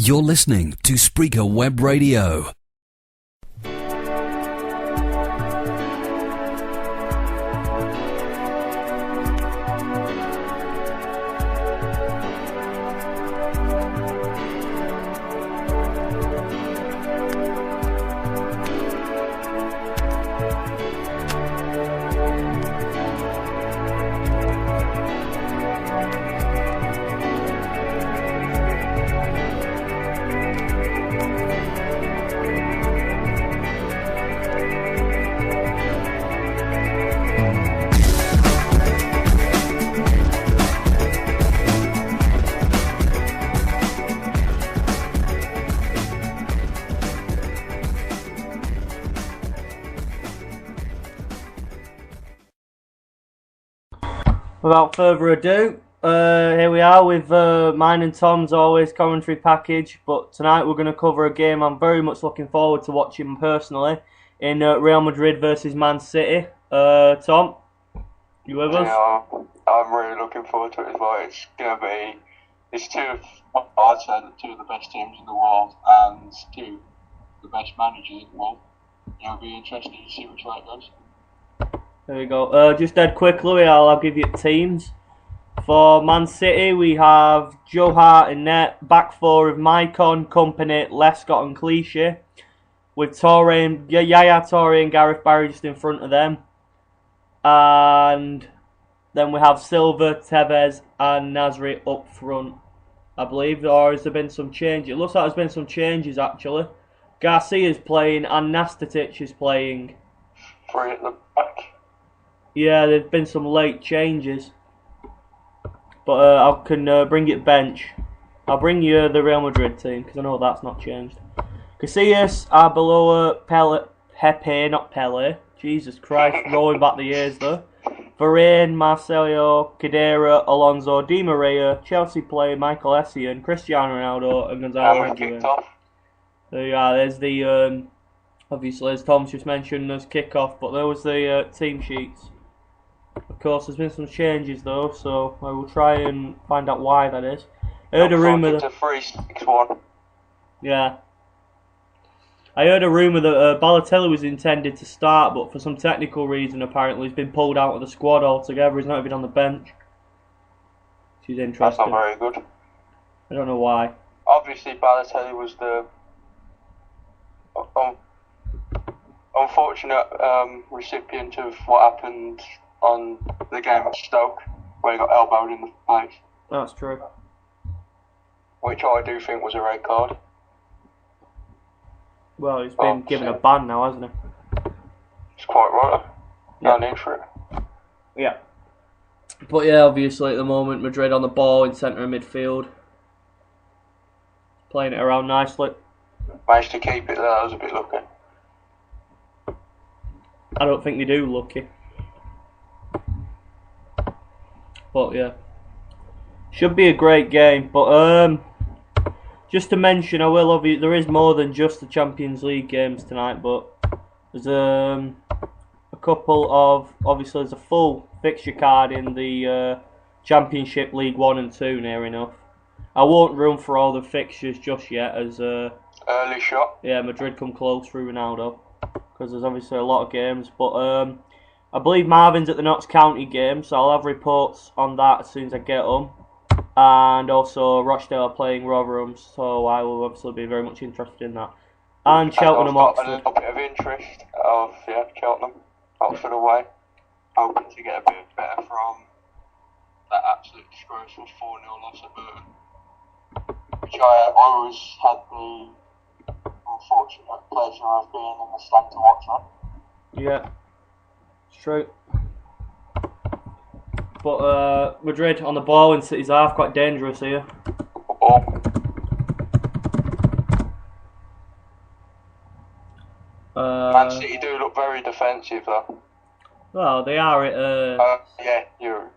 You're listening to Spreaker Web Radio. Without further ado, here we are with mine and Tom's always commentary package, but tonight we're going to cover a game I'm very much looking forward to watching personally in Real Madrid versus Man City. Tom, you with us? Yeah, I'm really looking forward to it as well. It's going to be, it's I'd say two of the best teams in the world and two of the best managers in the world. It'll be interesting to see which way it goes. There we go. Just dead quickly, I'll give you teams. For Man City, we have Joe Hart in net, back four of Maicon, Company, Lescott and Clichy, with Yaya Toure and Gareth Barry just in front of them. And then we have Silva, Tevez and Nasri up front, I believe. Or has there been some change? It looks like there's been some changes actually. Garcia's playing and Nastatic is playing. Three at the back. Yeah, there's been some late changes. But I can bring it bench. I'll bring you the Real Madrid team, because I know that's not changed. Casillas, Arbeloa, Pepe, not Pele. Jesus Christ, rolling back the years though. Varane, Marcelo, Cadera, Alonso, Di Maria, Chelsea player Michael Essien, Cristiano Ronaldo, and Gonzalo Higuain. There you are, there's the, obviously as Tom's just mentioned, there's kick-off, but there was the team sheets. Of course, there's been some changes though, so I will try and find out why that is. I heard a rumour that... It's a 3-6-1. Yeah. I heard a rumour that Balotelli was intended to start, but for some technical reason apparently he's been pulled out of the squad altogether. He's not even on the bench. Which is interesting. That's not very good. I don't know why. Obviously Balotelli was the unfortunate recipient of what happened on the game at Stoke, where he got elbowed in the face. That's true. Which I do think was a red card. Well, he's been given a ban now, hasn't he? It's quite right. No need for it. Yeah. But yeah, obviously at the moment, Madrid on the ball in centre of midfield. Playing it around nicely. Managed to keep it there, I was a bit lucky. I don't think they do, lucky. But yeah, should be a great game. But just to mention, I will obviously there is more than just the Champions League games tonight. But there's a couple of obviously there's a full fixture card in the Championship League 1 and 2 near enough. I won't run for all the fixtures just yet as early shot. Yeah, Madrid come close through Ronaldo because there's obviously a lot of games. But I believe Marvin's at the Notts County game, so I'll have reports on that as soon as I get them. And also Rochdale are playing Rotherham, so I will obviously be very much interested in that. And Cheltenham Oxford. A little bit of interest of Cheltenham Oxford away. Hoping to get a bit better from that absolute disgraceful 4-0 loss at Burton, which I always had the unfortunate pleasure of being in the stand to watch that. Yeah. True. But Madrid on the ball in City's half, quite dangerous here. Man City do look very defensive though. Well, they are at... yeah, you're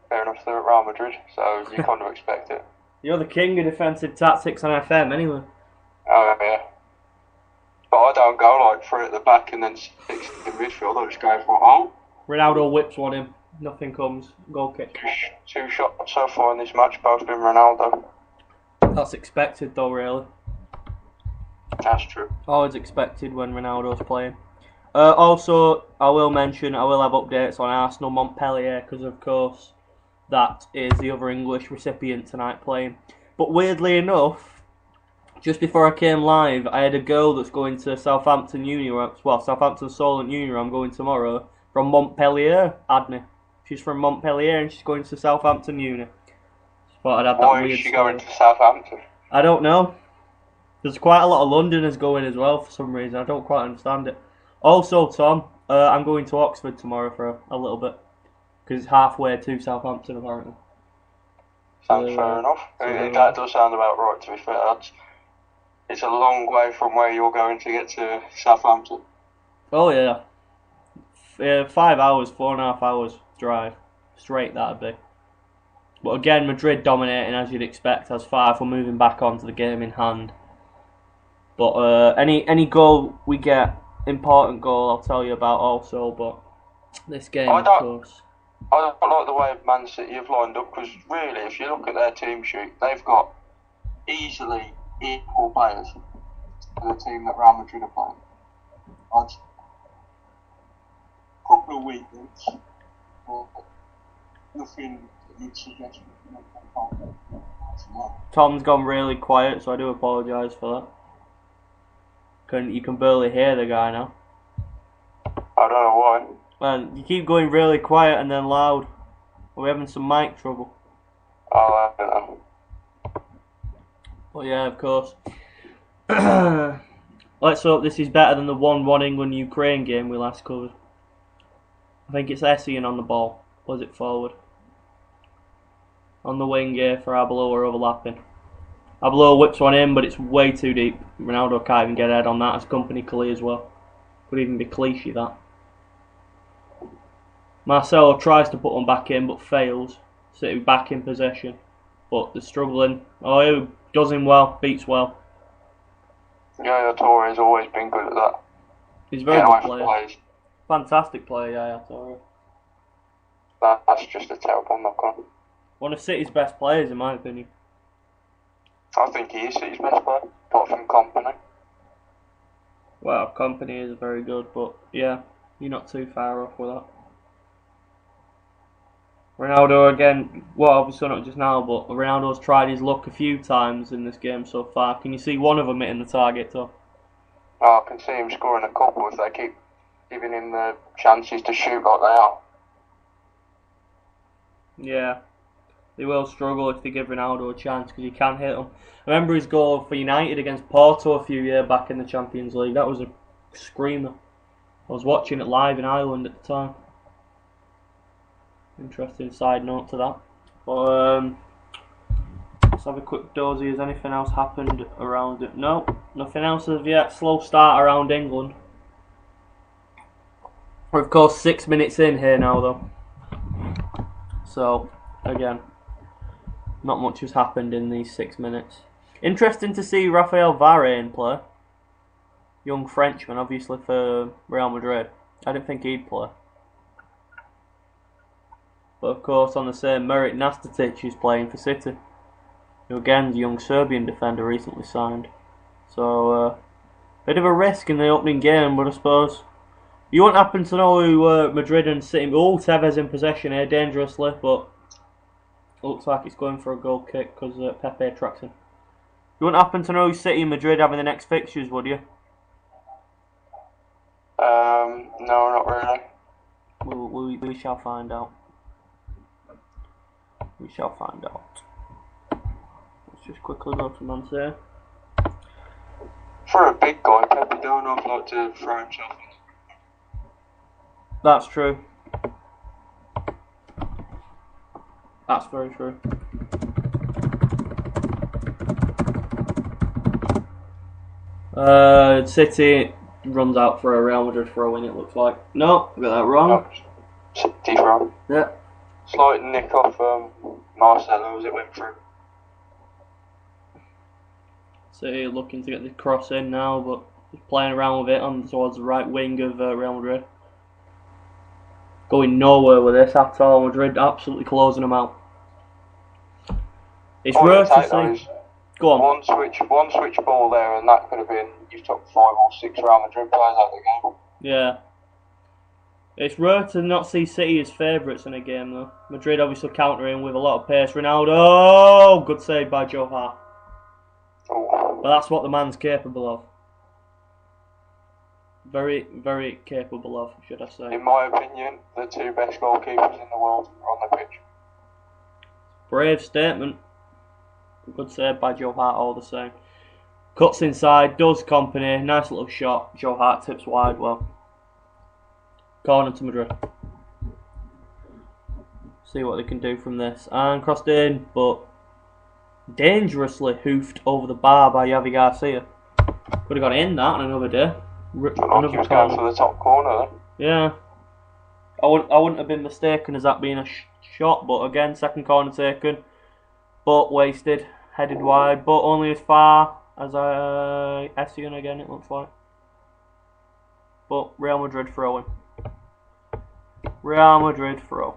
fair enough, they're at Real Madrid, so you kind of expect it. You're the king of defensive tactics on FM anyway. Oh yeah. But I don't go like 3 at the back and then 6 in midfield, I just go for home. Ronaldo whips one in, nothing comes, goal kick. 2 shots so far in this match, both been Ronaldo. That's expected though, really. That's true. Always expected when Ronaldo's playing. Also, I will mention, I will have updates on Arsenal Montpellier, because of course that is the other English recipient tonight playing. But weirdly enough, just before I came live, I had a girl that's going to Southampton Uni, well, Southampton Solent Uni, I'm going tomorrow, from Montpellier, Adney. She's from Montpellier and she's going to Southampton Uni. Just thought I'd have that Why weird is she story. going to Southampton? I don't know. There's quite a lot of Londoners going as well for some reason. I don't quite understand it. Also, Tom, I'm going to Oxford tomorrow for a little bit. Because it's halfway to Southampton, apparently. Sounds fair enough. That does sound about right, to be fair. It's a long way from where you're going to get to Southampton. Oh, yeah. 5 hours, 4.5 hours drive. Straight, that'd be. But again, Madrid dominating as you'd expect as 5. We're moving back onto the game in hand. But any goal we get, important goal, I'll tell you about also. But this game, of course. I don't like the way Man City have lined up, because really, if you look at their team sheet, they've got easily equal players to the team that Real Madrid are playing. A couple of weaknesses, but nothing that you'd suggest. Tom's gone really quiet, so I do apologise for that. You can barely hear the guy now. I don't know why. Man, you keep going really quiet and then loud. We're having some mic trouble. Oh, I don't know. But yeah, of course. Let's hope this is better than the 1-1 England-Ukraine game we last covered. I think it's Essien on the ball. Was it forward? On the wing here for Arbeloa overlapping. Arbeloa whips one in, but it's way too deep. Ronaldo can't even get ahead on that, as Company clears well. Could even be cliche, that. Marcelo tries to put one back in, but fails. City back in possession. But they're struggling. Oh, he does him well, beats well. Yaya Toure has always been good at that. He's a very good player. Fantastic player, Yaya Toure. That's just a terrible knock on. One of City's best players, in my opinion. I think he is City's best player, apart from Company. Well, Company is very good, but yeah, you're not too far off with that. Ronaldo again, well, obviously not just now, but Ronaldo's tried his luck a few times in this game so far. Can you see one of them hitting the target, though? Oh, I can see him scoring a couple if they keep giving him the chances to shoot like they are. Yeah, they will struggle if they give Ronaldo a chance, because he can hit them. I remember his goal for United against Porto a few years back in the Champions League. That was a screamer. I was watching it live in Ireland at the time. Interesting side note to that. But let's have a quick dozy. Has anything else happened around it? No, nothing else as of yet. Slow start around England. We're of course 6 minutes in here now though. So again, not much has happened in these 6 minutes. Interesting to see Raphael Varane play. Young Frenchman, obviously for Real Madrid. I didn't think he'd play. But of course, on the same merit, Nastatic is playing for City, who again is a young Serbian defender recently signed. So, bit of a risk in the opening game, but I suppose you won't happen to know who Madrid and City. Oh, Tevez in possession here, dangerously, but it looks like it's going for a goal kick because Pepe tracks him. You won't happen to know who City and Madrid have in the next fixtures, would you? No, not really. We shall find out. We shall find out. Let's just quickly go to Man City. For a big guy, Pepe don't like to throw himself in. That's true. That's very true. City runs out for a Real Madrid throw in, it looks like. No, I got that wrong. City throw. Yeah. Slight nick off Marcelo as it went through. City looking to get the cross in now, but he's playing around with it on towards the right wing of Real Madrid. Going nowhere with this at all. Madrid absolutely closing them out. It's rare to see. Go on. One switch ball there, and that could have been, you've took 5 or 6 Real Madrid players out of the game. Yeah. It's rare to not see City as favourites in a game, though. Madrid obviously countering with a lot of pace. Ronaldo! Good save by Joe Hart. Oh. But that's what the man's capable of. Very, very capable of, should I say. In my opinion, the 2 best goalkeepers in the world are on the pitch. Brave statement. Good save by Joe Hart all the same. Cuts inside, does company. Nice little shot. Joe Hart tips wide well. Corner to Madrid. See what they can do from this. And crossed in, but dangerously hoofed over the bar by Javi Garcia. Could have got in that on another day. Another was going for the top corner then. Yeah. I wouldn't have been mistaken as that being a shot, but again, second corner taken. But wasted. Headed wide, but only as far as Essien again, it looks like. But Real Madrid throwing. Real Madrid throw.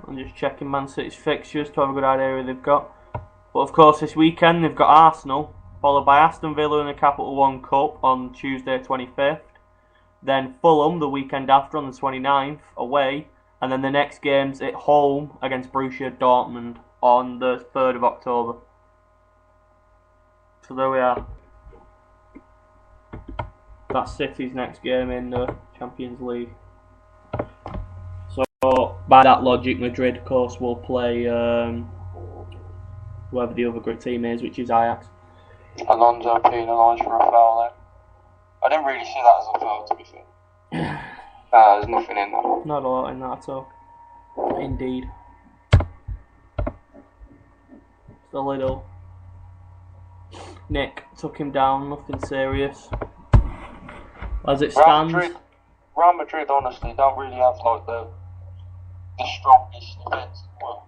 I'm just checking Man City's fixtures to have a good idea who they've got. But of course, this weekend they've got Arsenal, followed by Aston Villa in the Capital One Cup on Tuesday 25th. Then Fulham the weekend after on the 29th, away. And then the next game's at home against Borussia Dortmund on the 3rd of October. So there we are. That's City's next game in the Champions League. So by that logic, Madrid, of course, will play whoever the other great team is, which is Ajax. Alonso penalised for a foul there. I didn't really see that as a foul, to be fair. There's nothing in there. Not a lot in that at all. Indeed. Just a little. Nick took him down, nothing serious. As it stands. Real Madrid honestly don't really have like the strongest defence in the world.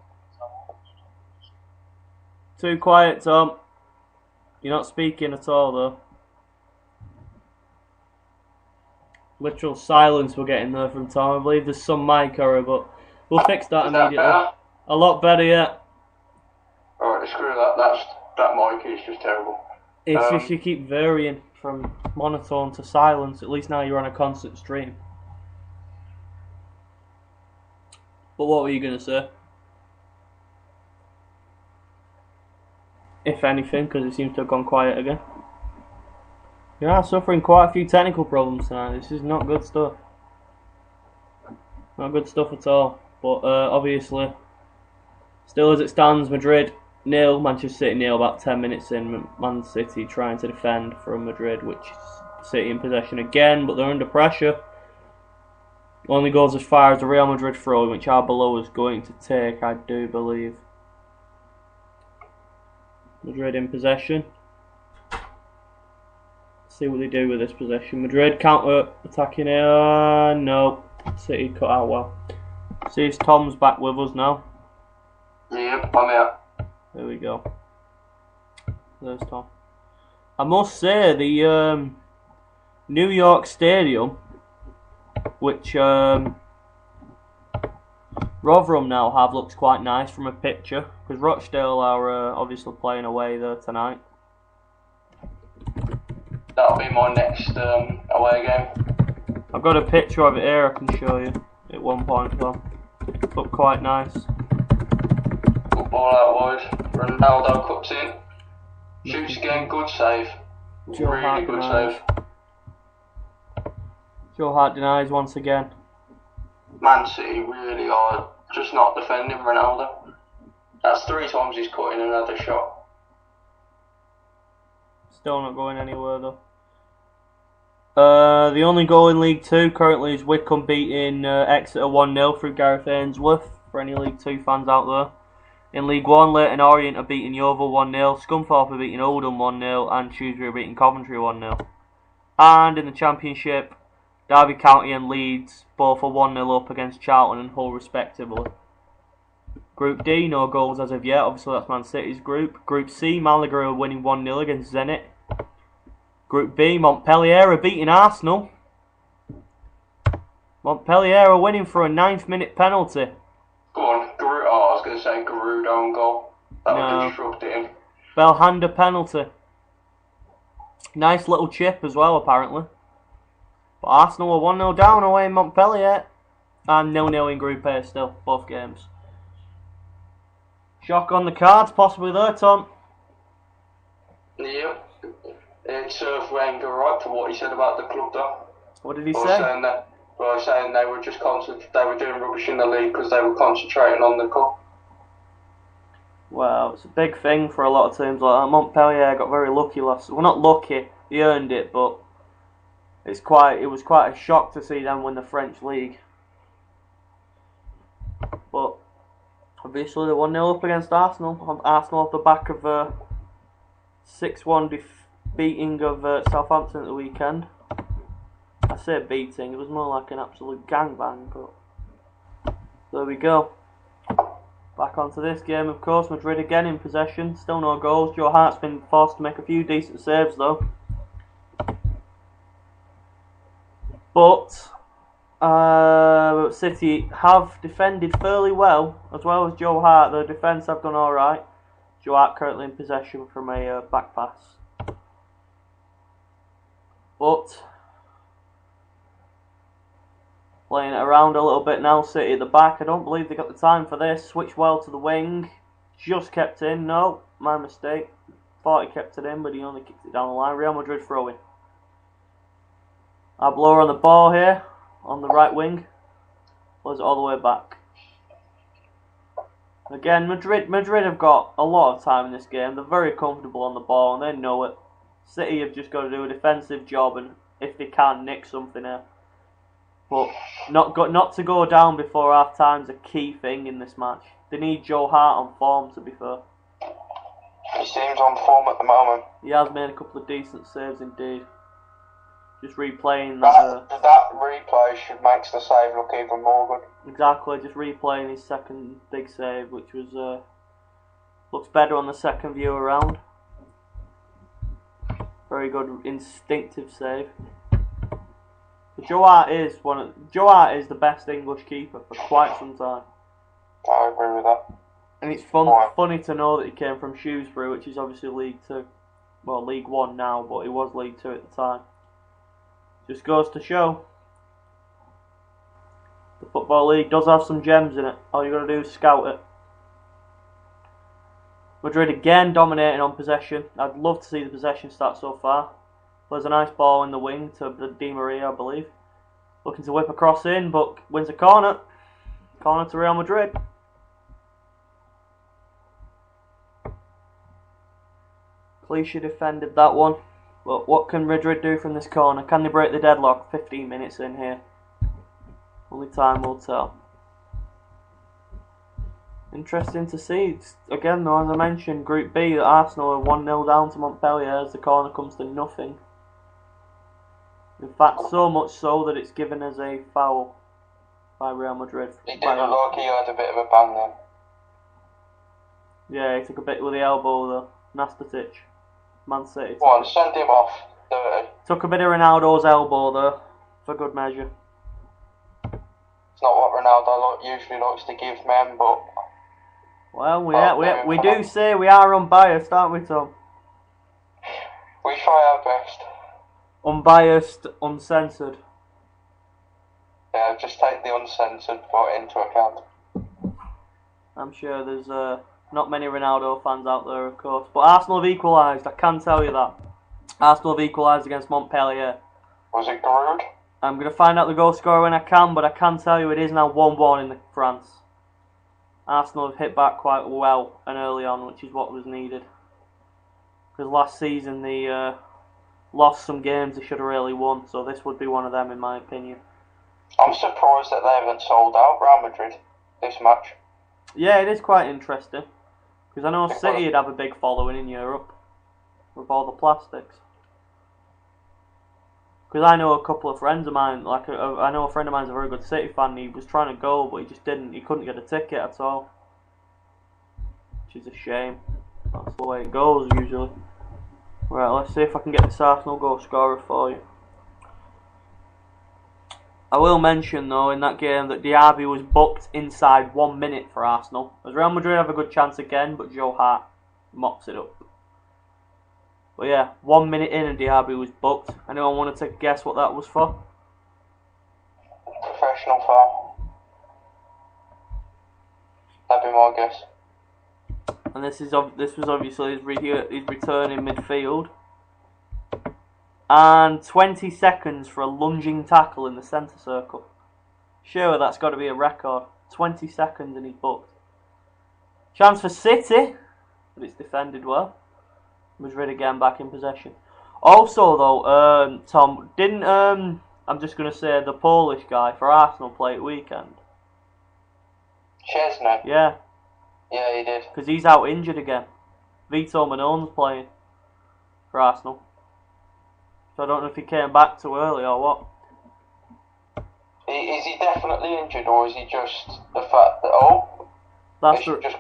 Too quiet, Tom. You're not speaking at all, though. Literal silence we're getting there from Tom. I believe there's some mic error, but we'll fix that immediately. Better? A lot better, yeah. Alright, screw that. That mic is just terrible. It's just you keep varying from monotone to silence. At least now you're on a constant stream. But what were you going to say? If anything, because it seems to have gone quiet again. You are suffering quite a few technical problems tonight. This is not good stuff. Not good stuff at all. But obviously, still as it stands, Madrid 0, Manchester City 0, about 10 minutes in. Man City trying to defend from Madrid, which is City in possession again, but they're under pressure. Only goes as far as the Real Madrid throw, which Arbeloa is going to take, I do believe. Madrid in possession. See what they do with this possession. Madrid counter attacking here. No. City cut out well. See if Tom's back with us now. Yep, I'm here. There we go. There's Tom. I must say the New York Stadium, which Rotherham now have, looks quite nice from a picture, because Rochdale are obviously playing away there tonight. That'll be my next away game. I've got a picture of it here I can show you at one point though. Looked quite nice. Good ball out wide. Ronaldo cuts in. Shoots again, good save. Joe really Hart good denies. save. Joe Hart denies once again. Man City really are just not defending Ronaldo. That's 3 times he's cut in another shot. Still not going anywhere though. The only goal in League 2 currently is Wycombe beating Exeter 1-0 through Gareth Ainsworth, for any League 2 fans out there. In League 1, Leyton Orient are beating Yeovil 1-0, Scunthorpe are beating Oldham 1-0, and Shrewsbury are beating Coventry 1-0. And in the Championship, Derby County and Leeds both are 1-0 up against Charlton and Hull respectively. Group D, no goals as of yet, obviously that's Man City's group. Group C, Malaga are winning 1-0 against Zenit. Group B, Montpellier are beating Arsenal. Montpellier are winning for a 9th minute penalty. Go on, I was going to say Giroud own goal. That just rubbed it in. Belhanda penalty. Nice little chip as well, apparently. But Arsenal were 1-0 down away in Montpellier. And 0-0 in Group A still, both games. Shock on the cards, possibly there, Tom. Yep. It served Wenger right for what he said about the club, though. What did he say? Saying they were just they were doing rubbish in the league because they were concentrating on the cup. Well, it's a big thing for a lot of teams like that. Montpellier got very lucky last. Well, not lucky, he earned it, but it was quite a shock to see them win the French league. But obviously, they're 1-0 up against Arsenal. Arsenal off the back of a 6-1 beating of Southampton at the weekend. I say beating, it was more like an absolute gangbang, but there we go. Back onto this game, of course. Madrid again in possession, still no goals. Joe Hart's been forced to make a few decent saves though. But City have defended fairly well as Joe Hart. The defence have done alright. Joe Hart currently in possession from a back pass. But playing it around a little bit now, City at the back. I don't believe they got the time for this. Switch well to the wing. Just kept in. No, my mistake. Thought he kept it in, but he only kicked it down the line. Real Madrid throwing. Abloh on the ball here, on the right wing. Plays it all the way back. Again, Madrid have got a lot of time in this game. They're very comfortable on the ball and they know it. City have just got to do a defensive job and if they can, nick something here. But not to go down before half time is a key thing in this match. They need Joe Hart on form, to be fair. He seems on form at the moment. He has made a couple of decent saves indeed. Just replaying that. That replay should make the save look even more good. Exactly, just replaying his second big save, which was looks better on the second view around. Very good instinctive save. Joe Hart is the best English keeper for quite some time. I agree with that. And it's funny to know that he came from Shrewsbury, which is obviously League 2. Well, League 1 now, but he was League 2 at the time. Just goes to show. The Football League does have some gems in it. All you got to do is scout it. Madrid again dominating on possession. I'd love to see the possession stats so far. There's a nice ball in the wing to Di Maria, I believe. Looking to whip across in, but wins a corner. Corner to Real Madrid. Clichy defended that one. But what can Madrid do from this corner? Can they break the deadlock? 15 minutes in here. Only time will tell. Interesting to see. Again though, as I mentioned, Group B, Arsenal are 1-0 down to Montpellier as the corner comes to nothing. In fact, so much so that it's given as a foul by Real Madrid. It did look like he had a bit of a bang then. Yeah, he took a bit with the elbow though. Nastatic. Man City. Go on, send him off. 30. Took a bit of Ronaldo's elbow though, for good measure. It's not what Ronaldo usually likes to give men, but... Well, we do say we are unbiased, aren't we, Tom? We try our best. Unbiased, uncensored. Yeah, just take the uncensored part into account. I'm sure there's not many Ronaldo fans out there, of course. But Arsenal have equalised, I can tell you that. Arsenal have equalised against Montpellier. Was it Giroud? I'm going to find out the goal scorer when I can, but I can tell you it is now 1-1 in France. Arsenal have hit back quite well and early on, which is what was needed. Because last season they lost some games they should have really won, so this would be one of them in my opinion. I'm surprised that they haven't sold out Real Madrid this match. Yeah, it is quite interesting. Because I know City would have a big following in Europe with all the plastics. Because I know a couple of friends of mine, I know a friend of mine's a very good City fan. He was trying to go, but he just didn't. He couldn't get a ticket at all, which is a shame. That's the way it goes usually. Right, let's see if I can get this Arsenal goal scorer for you. I will mention though in that game that Diaby was booked inside 1 minute for Arsenal. As Real Madrid have a good chance again, but Joe Hart mops it up. But yeah, 1 minute in and Diaby was booked. Anyone want to take a guess what that was for? Professional foul. That'd be my guess. And this was obviously his return in midfield. And 20 seconds for a lunging tackle in the centre circle. Sure, that's got to be a record. 20 seconds and he's booked. Chance for City, but it's defended well. Madrid again back in possession. Also though, Tom, didn't I'm just going to say the Polish guy for Arsenal play at weekend? Chesney? Yeah. Yeah, he did. Because he's out injured again. Vito Manone's playing for Arsenal. So I don't know if he came back too early or what. Is he definitely injured, or is he just the fact that just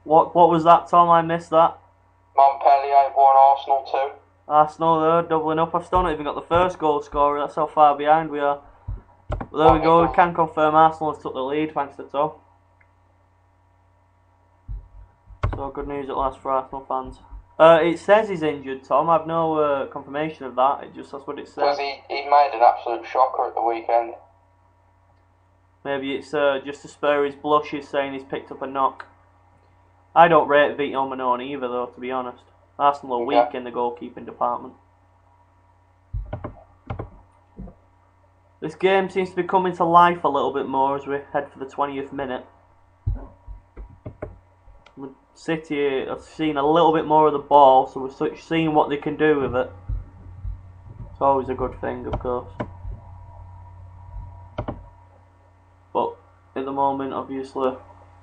what was that, Tom? I missed that. Montpellier won, Arsenal too. Arsenal there doubling up. I've still not even got the first goal scorer. That's how far behind we are. But there we go. We can confirm Arsenal has took the lead thanks to Tom. So good news at last for Arsenal fans. It says he's injured, Tom. I've no confirmation of that. That's what it says. Because he made an absolute shocker at the weekend. Maybe it's just to spare his blushes, saying he's picked up a knock. I don't rate Vito Manone either, though, to be honest. Arsenal are weak in the goalkeeping department. This game seems to be coming to life a little bit more as we head for the 20th minute. City have seen a little bit more of the ball, so we're seeing what they can do with it. It's always a good thing, of course. But at the moment, obviously,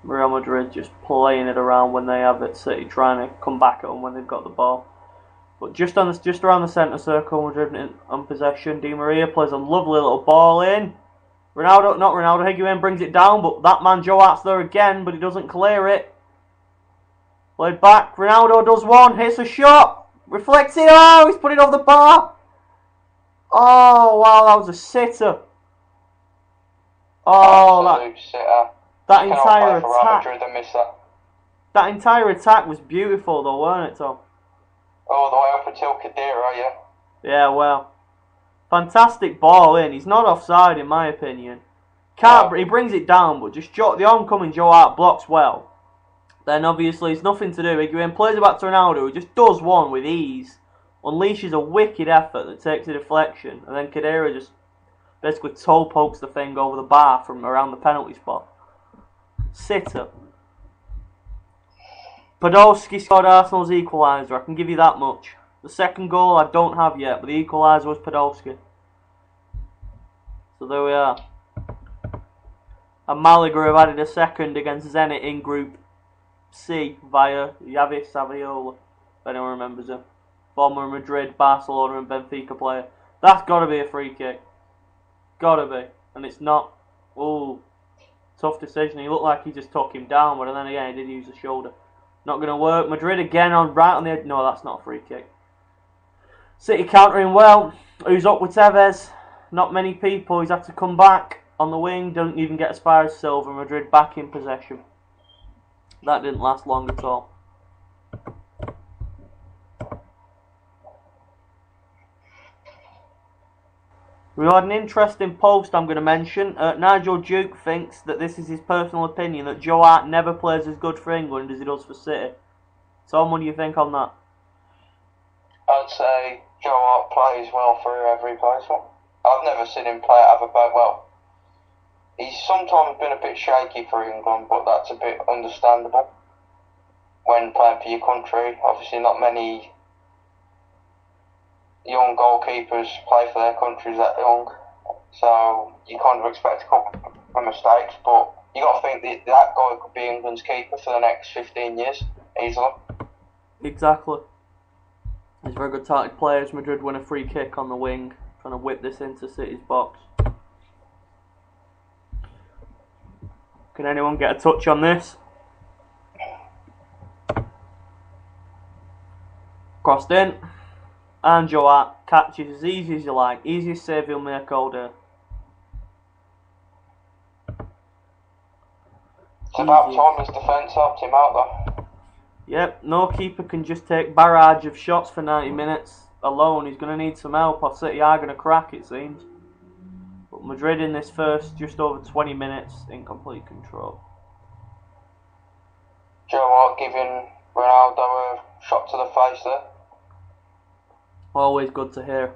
Real Madrid just playing it around when they have it. City trying to come back at them when they've got the ball. But just around the centre circle, Madrid on possession. Di Maria plays a lovely little ball in. Not Ronaldo. Higuain brings it down, but that man Joe Hart's there again, but he doesn't clear it. Played back, Ronaldo does one, hits a shot, reflects it, oh, he's put it over the bar. Oh, wow, that was a sitter. Oh, that entire attack. That entire attack was beautiful though, weren't it, Tom? All the way up until Khedira, yeah. Yeah, well, fantastic ball in. He's not offside in my opinion. He brings it down, but just the oncoming Joe Hart blocks well. Then obviously it's nothing to do. Higuain plays it back to Ronaldo, who just does one with ease, unleashes a wicked effort that takes a deflection, and then Khedira just basically toe pokes the thing over the bar from around the penalty spot. Sitter. Podolski scored Arsenal's equaliser, I can give you that much. The second goal I don't have yet, but the equaliser was Podolski. So there we are. And Malaga have added a second against Zenit in Group C via Javi Saviola, if anyone remembers him. Former Madrid, Barcelona and Benfica player. That's got to be a free kick. Got to be. And it's not. Ooh, tough decision. He looked like he just took him down, but then again he did use the shoulder. Not going to work. Madrid again right on the edge. No, that's not a free kick. City countering well. Who's up with Tevez? Not many people. He's had to come back on the wing. Doesn't even get as far as Silva. Madrid back in possession. That didn't last long at all. We had an interesting post I'm going to mention. Nigel Duke thinks that this is his personal opinion, that Joe Hart never plays as good for England as he does for City. Tom, what do you think on that? I'd say Joe Hart plays well for whoever he plays for. I've never seen him play ever play well. He's sometimes been a bit shaky for England, but that's a bit understandable. When playing for your country, obviously not many young goalkeepers play for their countries that young, so you kind of expect a couple of mistakes, but you got to think that guy could be England's keeper for the next 15 years, easily. Exactly. He's a very good talented player. Madrid win a free kick on the wing, trying to whip this into City's box. Can anyone get a touch on this? Crossed in. And Joe Hart catches as easy as you like. Easiest save he'll make all day. about easy. time his defence helped him out though. Yep, no keeper can just take barrage of shots for 90 minutes alone. He's going to need some help, or City are going to crack, it seems. But Madrid in this first just over 20 minutes in complete control. Joe Hart giving Ronaldo a shot to the face there. Always good to hear.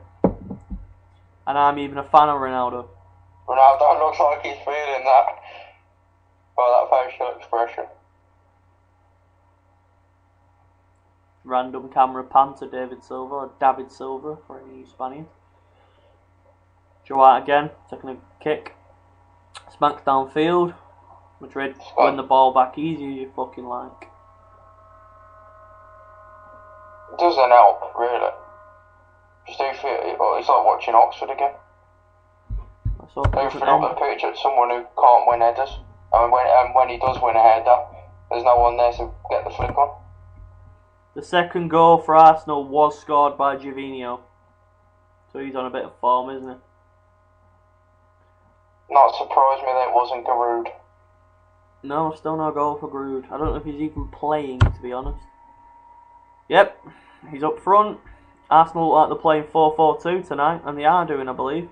And I'm even a fan of Ronaldo. Ronaldo looks like he's feeling that by that facial expression. Random camera pan to David Silva, or David Silva for any Spaniards. Joe Hart again, taking a kick. Smacks downfield. Madrid win the ball back easy as you fucking like. It doesn't help, really. Just do feel it's like watching Oxford again. That's all it Looking up the pitch at someone who can't win headers. And when he does win a header, there's no one there to get the flick on. The second goal for Arsenal was scored by Gervinho. So he's on a bit of form, isn't he? Not surprised me that it wasn't Giroud. No, still no goal for Giroud. I don't know if he's even playing, to be honest. Yep, he's up front. Arsenal look like they're playing 4-4-2 tonight, and they are doing, I believe.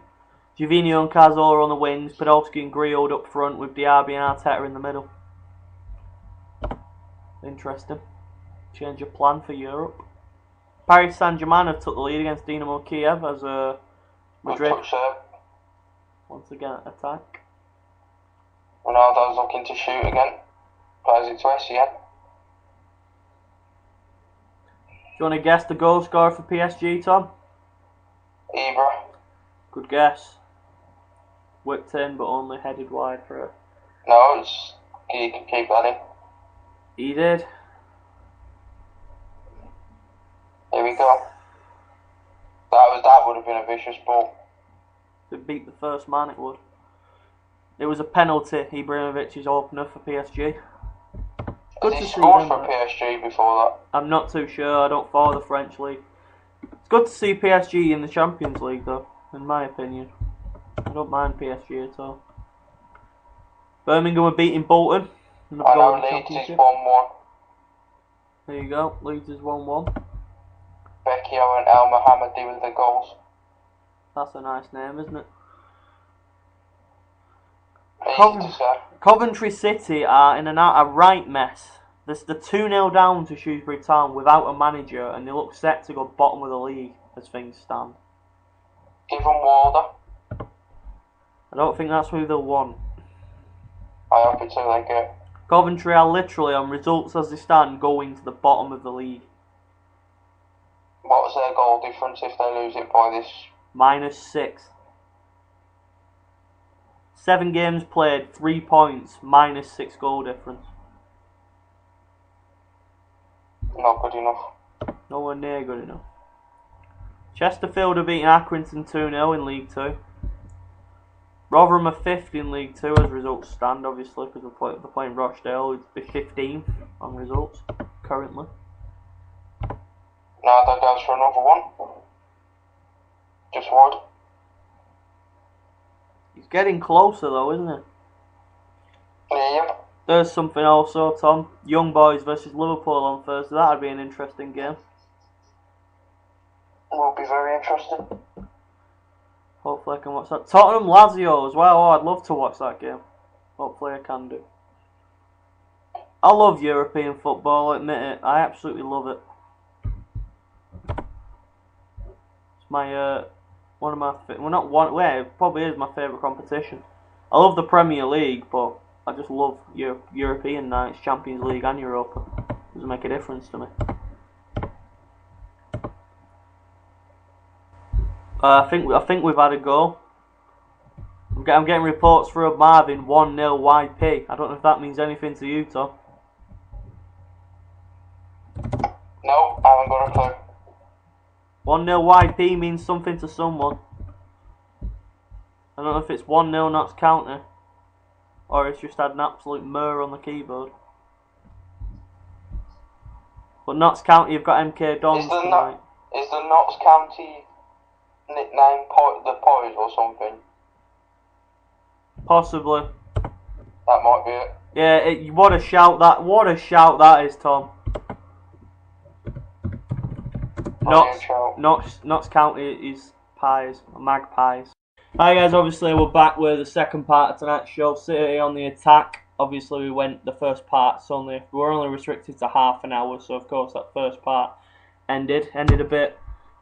Gervinho and Cazorla on the wings, Podolski and Griot up front with Diaby and Arteta in the middle. Interesting. Change of plan for Europe. Paris Saint-Germain have took the lead against Dinamo Kiev as Madrid once again attack. Ronaldo's looking to shoot again. Plays it to Essien. Do you want to guess the goal scorer for PSG, Tom? Ibra. Good guess. Whipped in, but only headed wide for it. No, it's you can keep that in. He did. Here we go. That would have been a vicious ball. If it beat the first man, it would. It was a penalty. Ibrahimovic's opener for PSG. Good Has to he see scored them, for though. PSG before that? I'm not too sure. I don't follow the French league. It's good to see PSG in the Champions League, though, in my opinion. I don't mind PSG at all. Birmingham are beating Bolton. I know Leeds is 1-1. There you go. Leeds is 1-1. Becchio and El Mohammadi with the goals. That's a nice name, isn't it? Easy to say. Coventry City are in a right mess. They're 2-0 down to Shrewsbury Town without a manager, and they look set to go bottom of the league as things stand. Give them Walder. I don't think that's who they'll want. I hope it's who they get. Coventry are literally, on results as they stand, going to the bottom of the league. What's their goal difference if they lose it by this? -6. 7 games played, 3 points, -6 goal difference. Not good enough. Nowhere near good enough. Chesterfield are beating Accrington 2-0 in League 2. Rotherham are 5th in League 2 as results stand, obviously, because they're playing Rochdale, who'd be 15th on results currently. Now that goes for another one. Just wide. He's getting closer though, isn't he? Yep. There's something also, Tom. Young Boys versus Liverpool on Thursday. That'd be an interesting game. Will be very interesting. Hopefully I can watch that. Tottenham Lazio as well. Oh, I'd love to watch that game. Hopefully I can do. I love European football, I admit it. I absolutely love it. It's my one of my it probably is my favourite competition. I love the Premier League, but I just love European nights, Champions League and Europa. Doesn't make a difference to me. I think we've had a goal. I'm getting reports through Marvin 1-0 YP. I don't know if that means anything to you, Tom. No, I haven't got a clue. 1-0 YP means something to someone. I don't know if it's 1-0 Notts County, or it's just had an absolute murr on the keyboard. But Notts County have got MK Dons tonight. Is the Notts County nickname the Poise or something? Possibly. That might be it. Yeah, what a shout that! What a shout that is, Tom. Notts County is pies, magpies. Hi guys, obviously we're back with the second part of tonight's show. City on the attack. Obviously we went the first part's we were only restricted to half an hour, so of course that first part ended a bit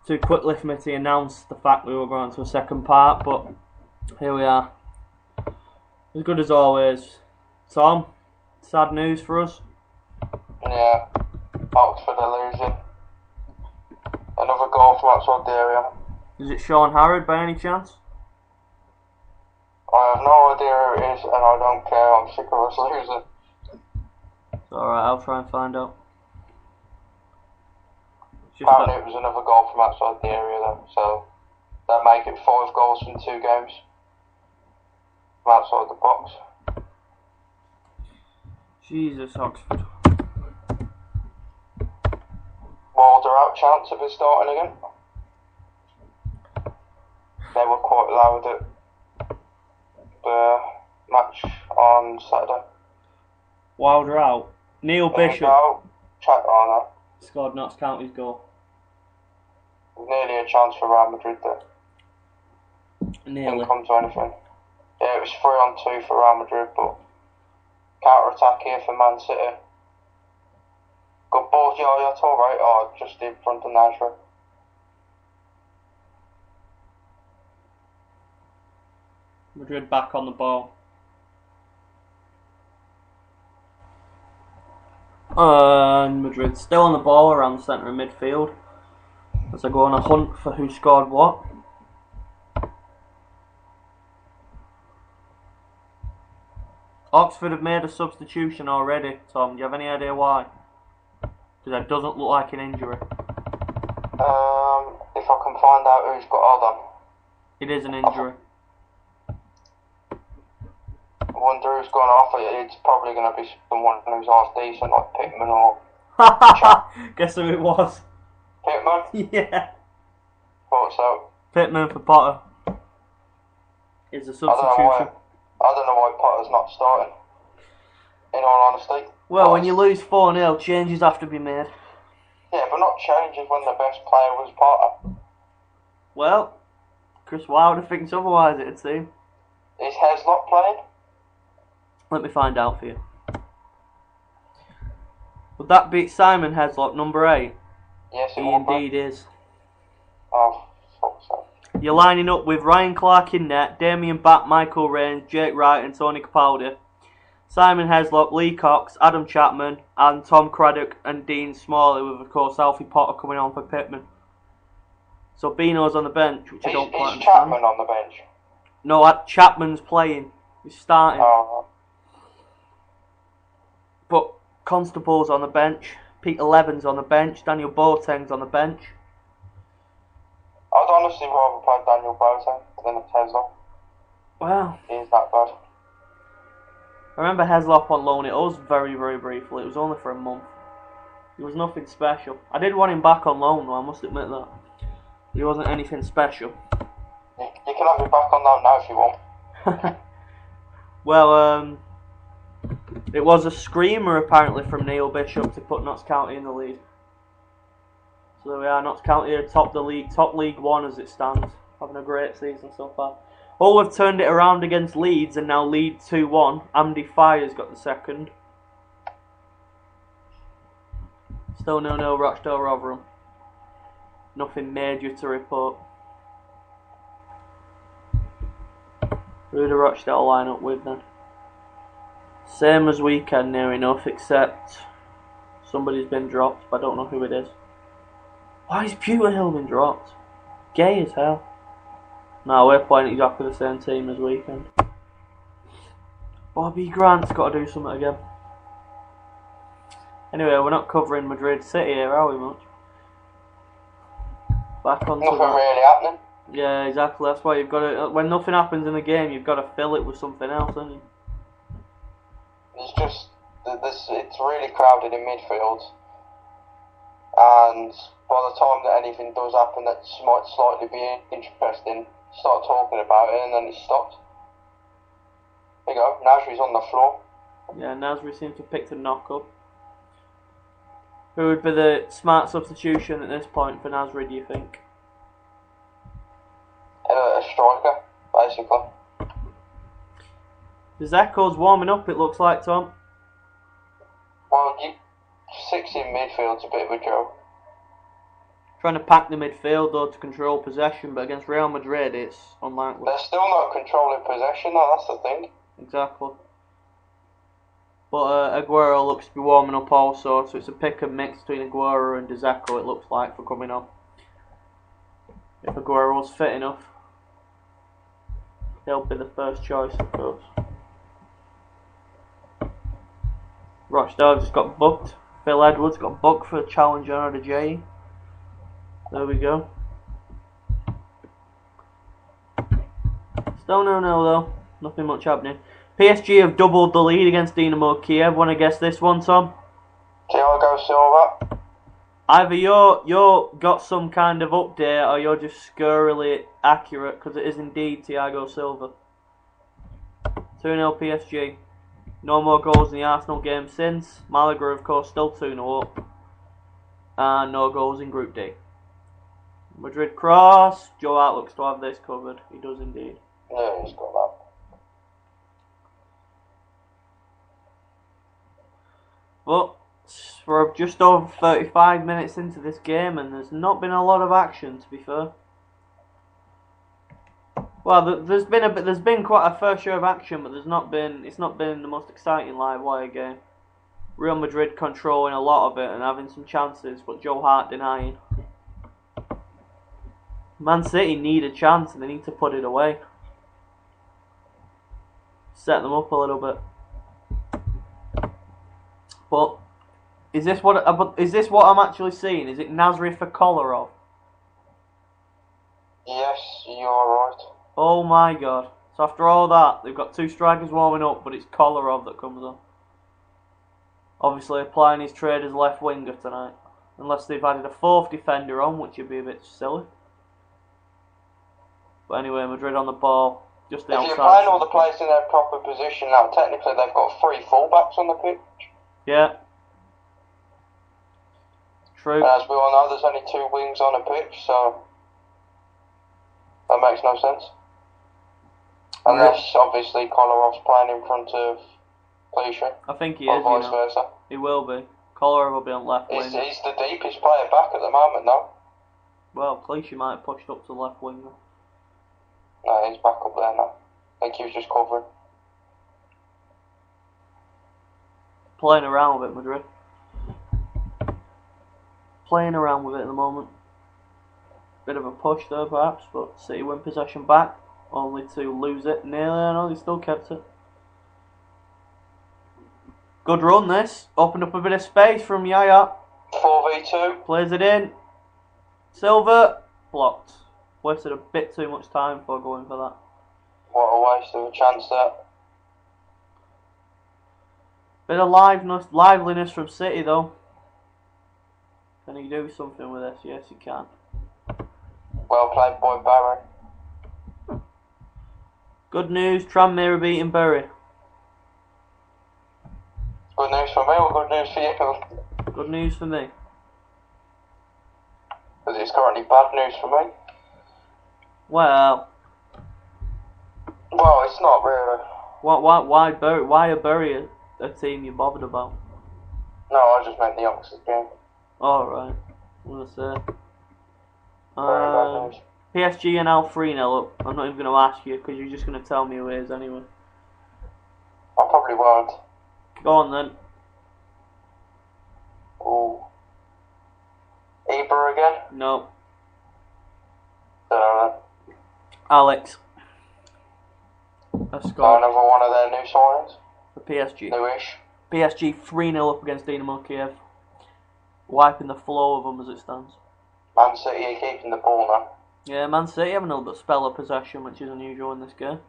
too quickly for me to announce the fact we were going to a second part, but here we are. As good as always. Tom, sad news for us. Yeah, Oxford are losing. Another goal from outside the area. Is it Sean Harrod by any chance? I have no idea who it is, and I don't care. I'm sick of us losing. It's alright, I'll try and find out. Apparently it was another goal from outside the area though, so that make it 5 goals from 2 games from outside the box. Jesus, Oxford. Wilder out, chance of it starting again. They were quite loud at the match on Saturday. Wilder out. Neil Bishop scored Notts County's goal. Nearly a chance for Real Madrid there. Nearly. Didn't come to anything. Yeah, it was 3-on-2 for Real Madrid, but counter attack here for Man City. Good ball, yeah, that's alright. Oh, just in front of Nashville. Madrid back on the ball. And Madrid still on the ball around the centre of midfield as they go on a hunt for who scored what. Oxford have made a substitution already, Tom. Do you have any idea why? Because that doesn't look like an injury. If I can find out who's got, hold on. It is an injury. I wonder who's gone off. It's probably going to be someone who's half decent, like Pittman or... Guess who it was? Pittman? Yeah. Thought so. Pittman for Potter. Is a substitution. I don't know why Potter's not starting, in all honesty. Well, when you lose 4-0, changes have to be made. Yeah, but not changes when the best player was Potter. Well, Chris Wilder thinks otherwise, it'd seem. Is Heslop playing? Let me find out for you. Would that be Simon Heslop, number 8? Yes, it He would. indeed is. Oh, fuck's sake. You're lining up with Ryan Clark in net, Damien Batt, Michael Rains, Jake Wright and Tony Capaldi. Simon Heslop, Lee Cox, Adam Chapman and Tom Craddock and Dean Smalley, with of course Alfie Potter coming on for Pittman. So Bino's on the bench, which I don't quite understand. Is Chapman on the bench? No, Chapman's playing. He's starting. Oh. But Constable's on the bench, Peter Levin's on the bench, Daniel Boateng's on the bench. I'd honestly rather play Daniel Boateng than Heslop. Well, He's that bad. I remember Heslop on loan at us very, very briefly. It was only for a month. He was nothing special. I did want him back on loan though, I must admit that. He wasn't anything special. You can have him back on loan now if you want. Well, it was a screamer apparently from Neil Bishop to put Notts County in the lead. So there we are, Notts County are top League One as it stands, having a great season so far. Hull have turned it around against Leeds and now lead 2-1. Andy Fire's got the second. Still 0-0 Rochdale Rotherham. Nothing major to report. Who do Rochdale line up with then? Same as weekend near enough, except somebody's been dropped, but I don't know who it is. Why has Pewterhill been dropped? Gay as hell. No, we're playing exactly the same team as weekend. Bobby Grant's got to do something again. Anyway, we're not covering Madrid City here, are we, much? Back on Nothing really happening. Yeah, exactly. That's why you've got to... When nothing happens in the game, you've got to fill it with something else, haven't you? It's just... It's really crowded in midfield. And by the time that anything does happen that might slightly be interesting, start talking about it and then it stops. There you go, Nasri's on the floor. Yeah, Nasri seems to have picked a knock up. Who would be the smart substitution at this point for Nasri, do you think? A striker, basically. Zeko's warming up, it looks like, Tom. Well, 6 in midfield's a bit of a joke. Trying to pack the midfield, though, to control possession, but against Real Madrid, it's unlikely. They're still not controlling possession, though, that's the thing. Exactly. But Aguero looks to be warming up also, so it's a pick and mix between Aguero and Dzeko, it looks like, for coming on. If Aguero's fit enough, he'll be the first choice, of course. Rochdale just got booked. Phil Edwards got booked for a challenge on Adejay. There we go. Still 0-0 though. Nothing much happening. PSG have doubled the lead against Dynamo Kiev. Want to guess this one, Tom? Thiago Silva. Either you're got some kind of update or you're just scurrily accurate, because it is indeed Thiago Silva. 2-0 PSG. No more goals in the Arsenal game since. Malaga, of course, still 2-0 up. And no goals in Group D. Madrid cross. Joe Hart looks to have this covered. He does indeed. Yeah, he's got that. But we're just over 35 minutes into this game, and there's not been a lot of action, to be fair. Well, there's been quite a fair share of action, but it's not been the most exciting live wire game. Real Madrid controlling a lot of it and having some chances, but Joe Hart denying. Man City need a chance and they need to put it away. Set them up a little bit. But is this what I'm actually seeing? Is it Nasri for Kolarov? Yes, you're right. Oh my god. So after all that, they've got two strikers warming up, but it's Kolarov that comes on. Obviously applying his trade as left winger tonight. Unless they've added a fourth defender on, which would be a bit silly. But anyway, Madrid on the ball. Just the outside. If you're playing all the players in their proper position now, technically they've got 3 fullbacks on the pitch. Yeah. True. And as we all know, there's only 2 wings on a pitch, so that makes no sense. Unless, obviously, Kolarov's playing in front of Clichy. I think he or is, vice versa. He will be. Kolarov will be on left wing. He's the deepest player back at the moment, though. Well, Clichy might have pushed up to left wing. No, he's back up there now. I think he was just covering. Playing around with it, Madrid. Playing around with it at the moment. Bit of a push there, perhaps, but City win possession back. Only to lose it nearly. I know they still kept it. Good run, this. Opened up a bit of space from Yaya. 4v2. Plays it in. Silva. Blocked. Wasted a bit too much time before going for that. What a waste of a chance there. Bit of liveliness from City, though. Can he do something with this? Yes, he can. Well played, boy Barry. Good news, Tranmere are beating Bury. Good news for me or good news for you? Good news for me. Because it's currently bad news for me. Well, it's not really. why Bury? Why are Bury a team you're bothered about? No, I just meant the Oxford game. Alright, I'm gonna say. Very bad news. PSG and Al 3-0 up. I'm not even going to ask you because you're just going to tell me who it is anyway. I probably won't. Go on then. Ooh. Eber again? No. Dunno. Alex. Let's go. Another one of their new signings? For PSG. Newish. PSG 3-0 up against Dynamo Kiev. Wiping the floor of them as it stands. Man City are keeping the ball now. Yeah, Man City having a little bit of spell of possession, which is unusual in this game.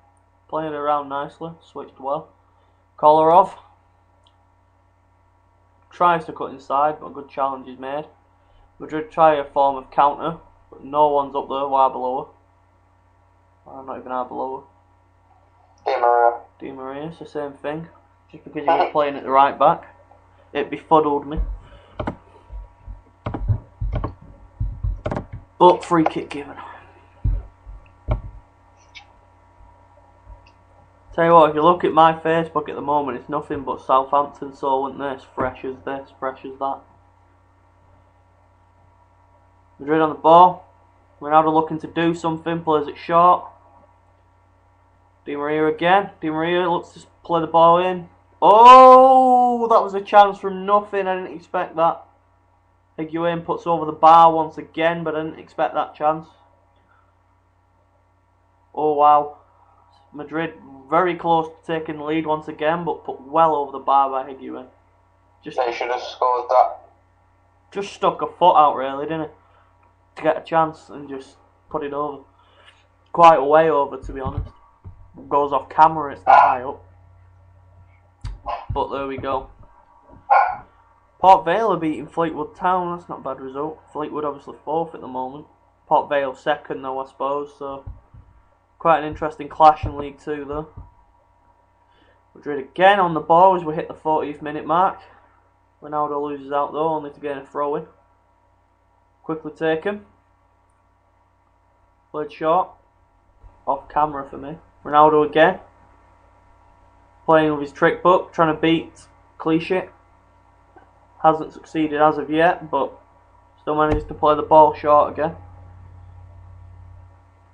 Playing it around nicely, switched well. Kolarov tries to cut inside, but a good challenge is made. Madrid try a form of counter, but no one's up there, Arbeloa. Not even Arbeloa. Di Maria. Di Maria, it's the same thing. just because he was playing at the right back. It befuddled me. But free kick given. Tell you what, if you look at my Facebook at the moment, it's nothing but Southampton soul, isn't this? Fresh as this, fresh as that. Madrid on the ball. Ronaldo looking to do something, plays it short. Di Maria again. Di Maria looks to play the ball in. Oh, that was a chance from nothing. I didn't expect that. Higuain puts over the bar once again, but I didn't expect that chance. Oh wow. Madrid very close to taking the lead once again, but put well over the bar by Higuain. They should have scored that. Just stuck a foot out really, didn't he? To get a chance and just put it over. Quite a way over, to be honest. Goes off camera, it's that high up. But there we go. Port Vale are beating Fleetwood Town, that's not a bad result. Fleetwood obviously 4th at the moment. Port Vale 2nd though, I suppose, so quite an interesting clash in League 2 though. Madrid again on the ball as we hit the 40th minute mark. Ronaldo loses out though, only to gain a throw in. Quickly taken. Played short. Off camera for me. Ronaldo again. Playing with his trick book, trying to beat Clichy. Hasn't succeeded as of yet, but still manages to play the ball short again.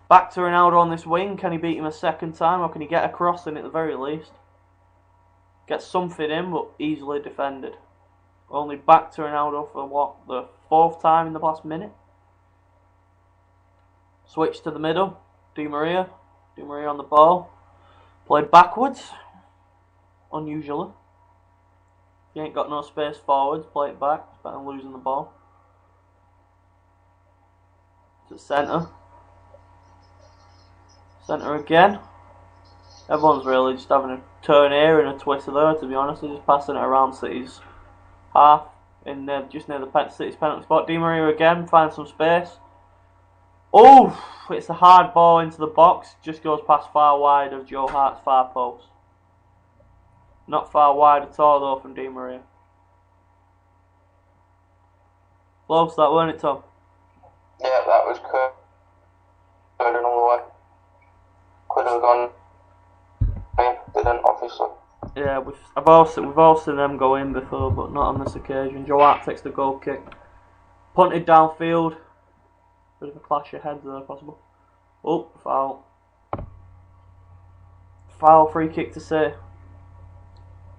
Back to Ronaldo on this wing. Can he beat him a second time, or can he get a cross in at the very least? Get something in, but easily defended. Only back to Ronaldo for what, the 4th time in the last minute. Switch to the middle. Di Maria. Di Maria on the ball. Played backwards. Unusually. If you ain't got no space forwards, play it back. It's better than losing the ball. To the centre. Centre again. Everyone's really just having a turn here and a twister there, to be honest. They're just passing it around City's half. In there, just near the City's penalty spot. Di Maria again, finds some space. Oh! It's a hard ball into the box. Just goes past far wide of Joe Hart's far post. Not far wide at all though from Di Maria. Close that, weren't it, Tom? Yeah, that was good. Good another way. Could have gone. Didn't, obviously. Yeah, we've all seen them go in before, but not on this occasion. Joe Hart takes the goal kick. Punted downfield. Bit of a clash of heads there, possible. Oh, foul. Foul, free kick to say.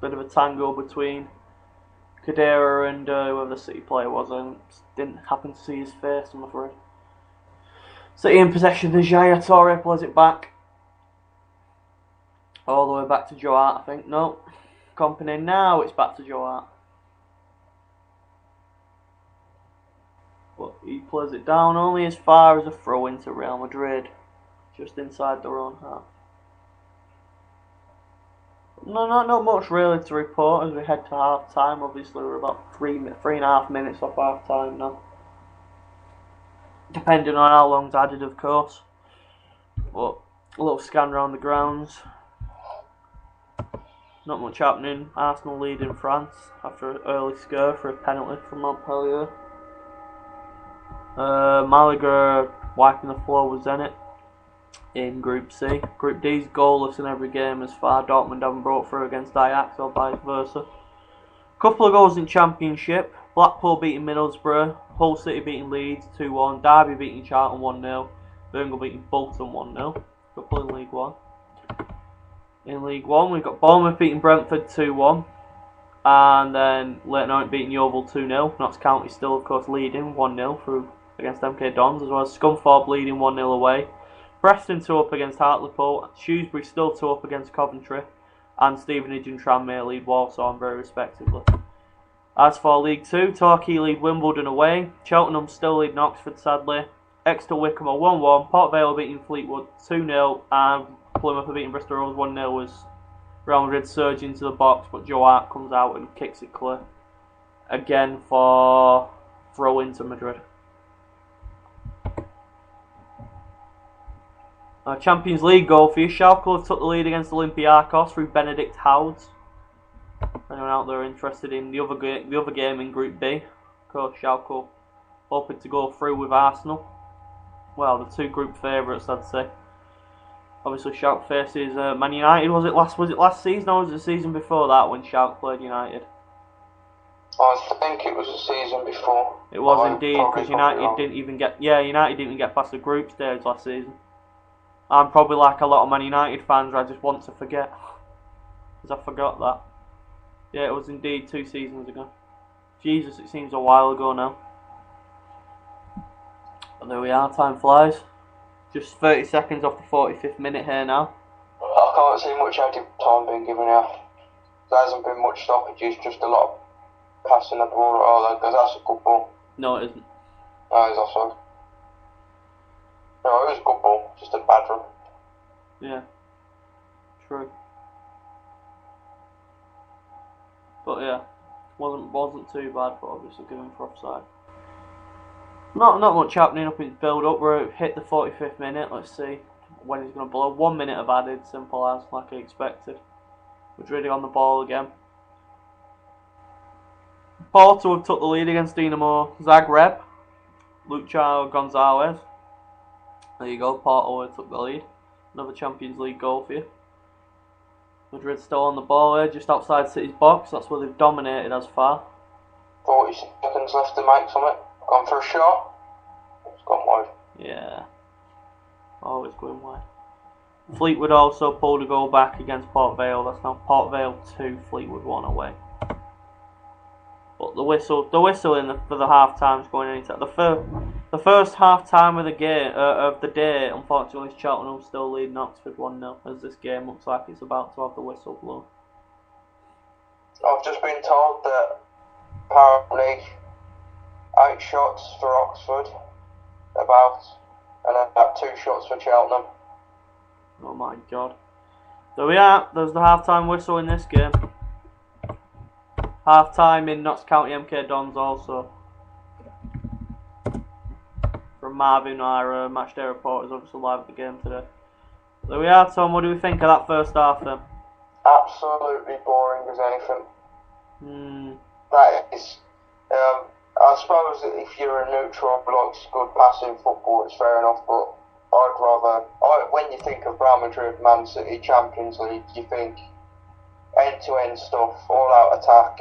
Bit of a tango between Kadira and whoever the City player was. I didn't happen to see his face, I'm afraid. City in possession. The Jaya Torre plays it back. All the way back to Joe Hart, I think. No. Company now, it's back to Joe Hart. But he plays it down only as far as a throw into Real Madrid. Just inside their own half. No, not much really to report as we head to half time. Obviously, we're about 3.5 minutes off half time now. Depending on how long's added, of course. But a little scan around the grounds. Not much happening. Arsenal lead in France after an early scare for a penalty from Montpellier. Malaga wiping the floor with Zenit in Group C. Group D's goalless in every game as far. Dortmund haven't brought through against Ajax or vice versa. Couple of goals in Championship. Blackpool beating Middlesbrough. Hull City beating Leeds 2-1. Derby beating Charlton 1-0. Birmingham beating Bolton 1-0. Couple in League 1. In League 1 we've got Bournemouth beating Brentford 2-1. And then Leyton Orient beating Yeovil 2-0. Notts County still of course leading 1-0 through against MK Dons, as well as Scunthorpe leading 1-0 away. Preston 2-up against Hartlepool. Shrewsbury still 2-up against Coventry. And Stevenage and Tranmere lead Walsall very respectively. As for League 2, Torquay lead Wimbledon away. Cheltenham still lead Oxford sadly. Exeter Wycombe are 1-1. Port Vale beating Fleetwood 2-0. And Plymouth are beating Bristol Rovers 1-0 as Real Madrid surge into the box, but Joe Hart comes out and kicks it clear. Again for throw into Madrid. Champions League goal for you. Schalke have took the lead against Olympiacos through Benedict Howds. Anyone out there interested in the other game in Group B? Of course, Schalke hoping to go through with Arsenal. Well, the two group favourites, I'd say. Obviously, Schalke faces Man United. Was it last season or was it the season before that when Schalke played United? I think it was the season before. It was indeed, because United didn't even get past the group stage last season. I'm probably like a lot of Man United fans, I just want to forget, because I forgot that. Yeah, it was indeed 2 seasons ago. Jesus, it seems a while ago now. But there we are, time flies. Just 30 seconds off the 45th minute here now. I can't see much added time being given out. There hasn't been much stoppages, just a lot of passing the ball, because that's a good ball. No, it isn't. No, it's offside. No, it was a good ball, just a bad run. Yeah, true. But yeah, wasn't too bad, but obviously given for offside. Not much happening up in build up. We're hit the 45th minute. Let's see when he's going to blow. 1 minute of added, simple as, like I expected. Madrid on the ball again. Porto have took the lead against Dinamo Zagreb. Lucho Gonzalez. There you go, Porto took the lead. Another Champions League goal for you. Madrid still on the ball here, just outside City's box. That's where they've dominated as far. 40 seconds left to make something. Gone for a shot. It's gone wide. Yeah. Always going wide. Fleetwood also pulled a goal back against Port Vale. That's now Port Vale 2, Fleetwood 1 away. But the whistle for the half time's going anytime. The first half time of the game of the day, unfortunately, Cheltenham still leading Oxford 1-0, as this game looks like it's about to have the whistle blown. I've just been told that apparently 8 shots for Oxford, and about 2 shots for Cheltenham. Oh my god. There we are. There's the half-time whistle in this game. Half-time in Notts County MK Dons also. From Marvin, our matchday reporter, is obviously live at the game today. There we are, Tom. What do we think of that first half then? Absolutely boring as anything. That is... I suppose that if you're a neutral who likes good passing football, it's fair enough, but I'd rather... when you think of Real Madrid, Man City, Champions League, you think end-to-end stuff, all-out attack,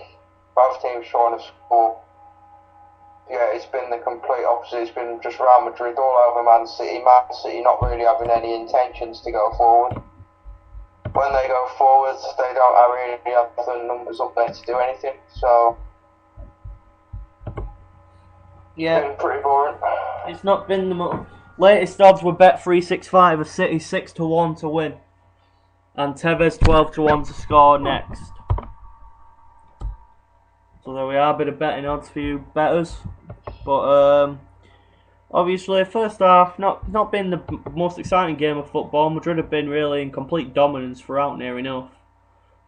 both teams trying to score. Yeah, it's been the complete opposite. It's been just Real Madrid all over Man City not really having any intentions to go forward. When they go forward, they don't really have the numbers up there to do anything, so... Yeah, it's been pretty boring. It's not been the most... Latest odds were Bet365 of City 6-1 to win. And Tevez 12-1 to score next. So there we are, a bit of betting odds for you betters. But obviously first half not been the most exciting game of football. Madrid have been really in complete dominance throughout near enough.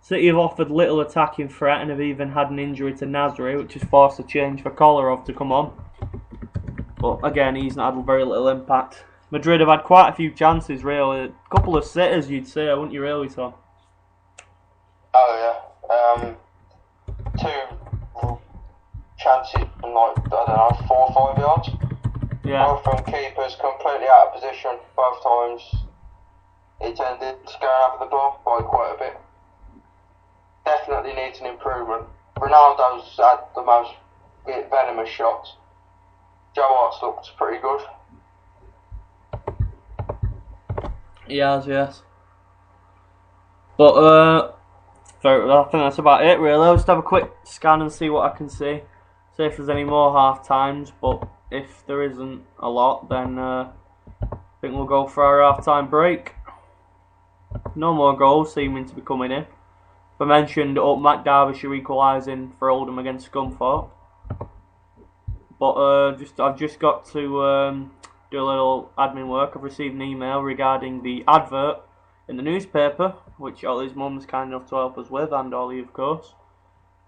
City have offered little attacking threat and have even had an injury to Nasri, which has forced a change for Kolarov to come on. But again, he's not had very little impact. Madrid have had quite a few chances, really. A couple of sitters, you'd say, wouldn't you, really, Tom? Oh, yeah. 2 chances from, 4 or 5 yards. Yeah. Both from keepers, completely out of position. Both times it ended going over the ball by quite a bit. Definitely needs an improvement. Ronaldo's had the most venomous shots. Joe Hart's looked pretty good. He has, yes. But I think that's about it, really. I'll just have a quick scan and see what I can see. See if there's any more half times. But if there isn't a lot, then I think we'll go for our half time break. No more goals seeming to be coming in. I mentioned Matt Derbyshire equalising for Oldham against Scunthorpe. But I've just got to do a little admin work. I've received an email regarding the advert in the newspaper, which Ollie's mum's kind enough to help us with, and Ollie, of course,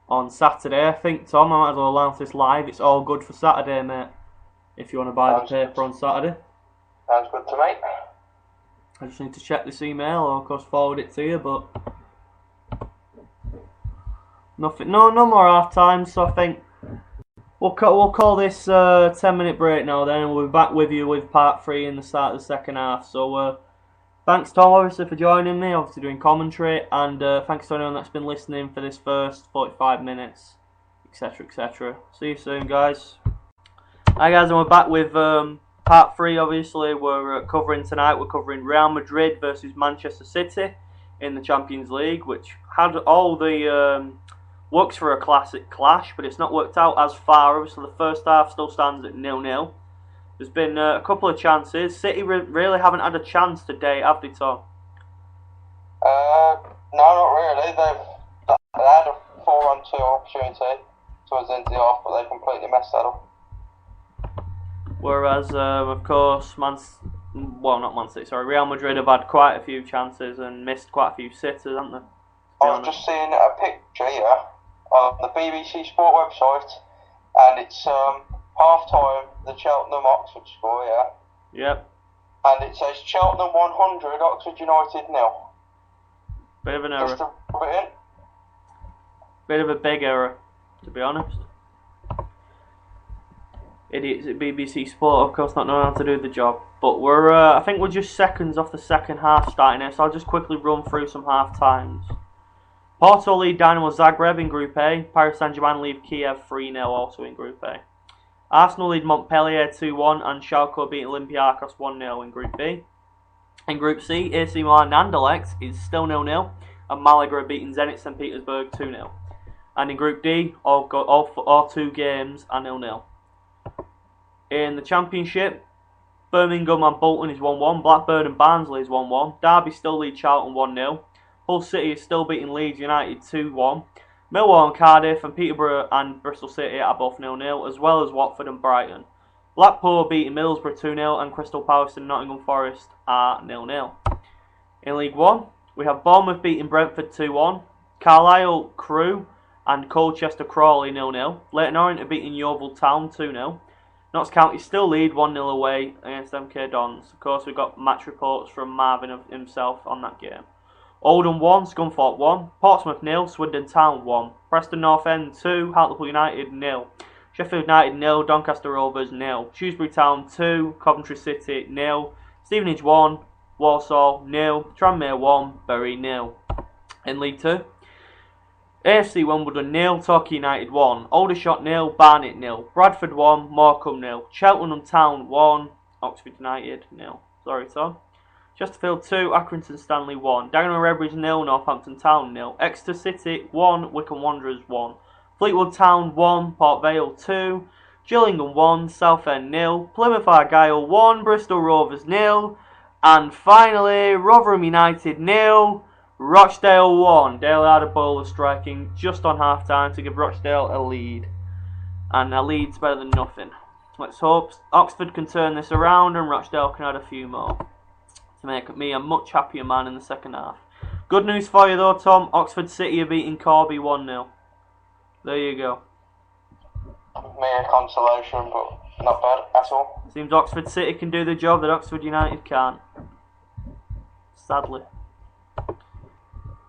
on Saturday. I think, Tom, I might as well announce this live. It's all good for Saturday, mate, if you want to buy the paper on Saturday. Sounds good to me. I just need to check this email, or of course forward it to you, but Nothing. No more half time. So I think we'll call this 10-minute break now. Then and we'll be back with you with part 3 in the start of the second half. So thanks Tom, obviously, for joining me. Obviously doing commentary, and thanks to anyone that's been listening for this first 45 minutes, etc., etc. See you soon, guys. Hi guys, and we're back with part 3. Obviously, we're covering tonight. We're covering Real Madrid versus Manchester City in the Champions League, which had all the looks for a classic clash, but it's not worked out as far. Obviously, the first half still stands at 0-0. There's been a couple of chances. City really haven't had a chance today, have they, Tom? No, not really. They had a 4-on-2 opportunity towards the end of the half, but they completely messed that up. Whereas, of course, Real Madrid have had quite a few chances and missed quite a few sitters, haven't they? I was just seeing a picture here on the BBC Sport website, and it's half-time, the Cheltenham-Oxford score, yeah? Yep. And it says Cheltenham 100, Oxford United 0. Bit of an error. Just to rub it in. Bit of a big error, to be honest. Idiots at BBC Sport, of course, not knowing how to do the job. But I think we're just seconds off the second half starting here, so I'll just quickly run through some half times. Porto lead Dynamo Zagreb in Group A. Paris Saint-Germain lead Kiev 3-0 also in Group A. Arsenal lead Montpellier 2-1 and Schalke beat Olympiacos 1-0 in Group B. In Group C, AC Milan and Anderlecht is still 0-0 and Malaga are beating Zenit St Petersburg 2-0. And in Group D, all 2 games are 0-0. In the Championship, Birmingham and Bolton is 1-1, Blackburn and Barnsley is 1-1, Derby still lead Charlton 1-0, Hull City is still beating Leeds United 2-1, Millwall and Cardiff and Peterborough and Bristol City are both 0-0, as well as Watford and Brighton. Blackpool beating Middlesbrough 2-0 and Crystal Palace and Nottingham Forest are 0-0. In League 1, we have Bournemouth beating Brentford 2-1, Carlisle Crewe and Colchester Crawley 0-0, Leyton Orient are beating Yeovil Town 2-0, Notts County still lead 1-0 away against MK Dons. Of course, we've got match reports from Marvin himself on that game. Oldham 1, Scunthorpe 1, Portsmouth 0, Swindon Town 1, Preston North End 2, Hartlepool United 0, Sheffield United 0, Doncaster Rovers 0, Shrewsbury Town 2, Coventry City 0, Stevenage 1, Walsall 0, Tranmere 1, Bury 0. In League 2, AFC Wimbledon 0, Torquay United 1, Aldershot 0, Barnet 0, Bradford 1, Morecambe 0, Cheltenham Town 1, Oxford United 0. Sorry, Tom. Chesterfield 2, Accrington Stanley 1, Dagenham Redbridge 0, Northampton Town 0, Exeter City 1, Wycombe Wanderers 1, Fleetwood Town 1, Port Vale 2, Gillingham 1, Southend 0, Plymouth Argyle 1, Bristol Rovers 0, and finally Rotherham United 0, Rochdale 1. Dale Adebola striking just on half time to give Rochdale a lead. And a lead's better than nothing. Let's hope Oxford can turn this around and Rochdale can add a few more to make me a much happier man in the second half. Good news for you though, Tom. Oxford City are beating Corby 1-0. There you go. Mere consolation, but not bad at all. Seems Oxford City can do the job that Oxford United can't. Sadly.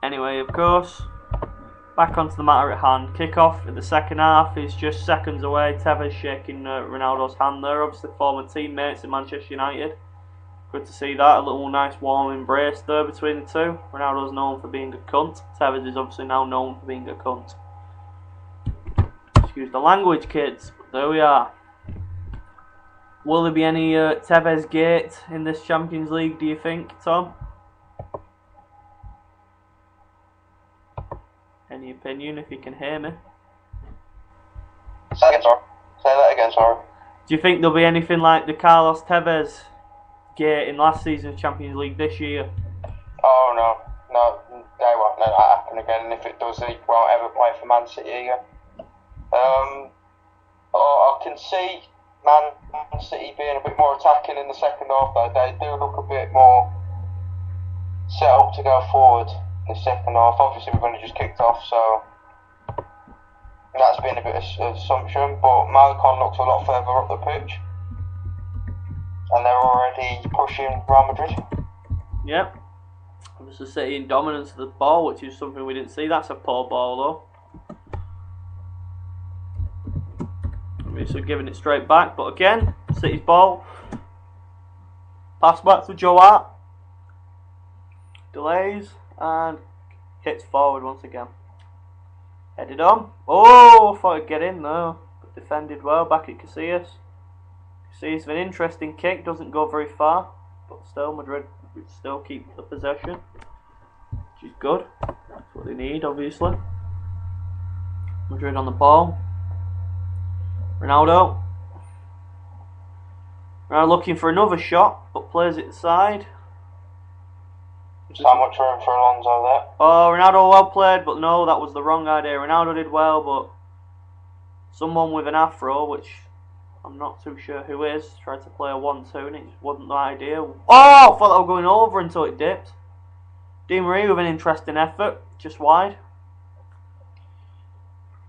Anyway, of course, back onto the matter at hand. Kick-off in the second half is just seconds away. Tevez shaking Ronaldo's hand there. Obviously, former teammates at Manchester United. Good to see that. A little nice warm embrace there between the two. Ronaldo's known for being a cunt. Tevez is obviously now known for being a cunt. Excuse the language, kids. But there we are. Will there be any Tevez gate in this Champions League, do you think, Tom? Any opinion, if you can hear me? Say that again, sorry. Do you think there'll be anything like the Carlos Tevez gate in last season's Champions League this year? Oh no, they won't let that happen again, and if it does, he won't ever play for Man City again. I can see Man City being a bit more attacking in the second half, though. They do look a bit more set up to go forward in the second half. Obviously, we've only just kicked off, so that's been a bit of assumption, but Malcon looks a lot further up the pitch, and they're already pushing Real Madrid. Yep. Obviously City in dominance of the ball, which is something we didn't see. That's a poor ball though. obviously giving it straight back, but again, City's ball. Pass back to Joe Hart. Delays and hits forward once again. Headed on. Oh, I thought I'd get in though. But defended well back at Casillas. Casillas with an interesting kick, doesn't go very far. But still, Madrid still keep the possession. Which is good. That's what they need, obviously. Madrid on the ball. Ronaldo. Ronaldo looking for another shot, but plays it side. So much room for Alonso there. Oh, Ronaldo well played, but no, that was the wrong idea. Ronaldo did well, but someone with an afro, which I'm not too sure who is, tried to play a 1-2 and it just wasn't the idea. Oh, I thought they were going over until it dipped. Di Maria with an interesting effort, just wide.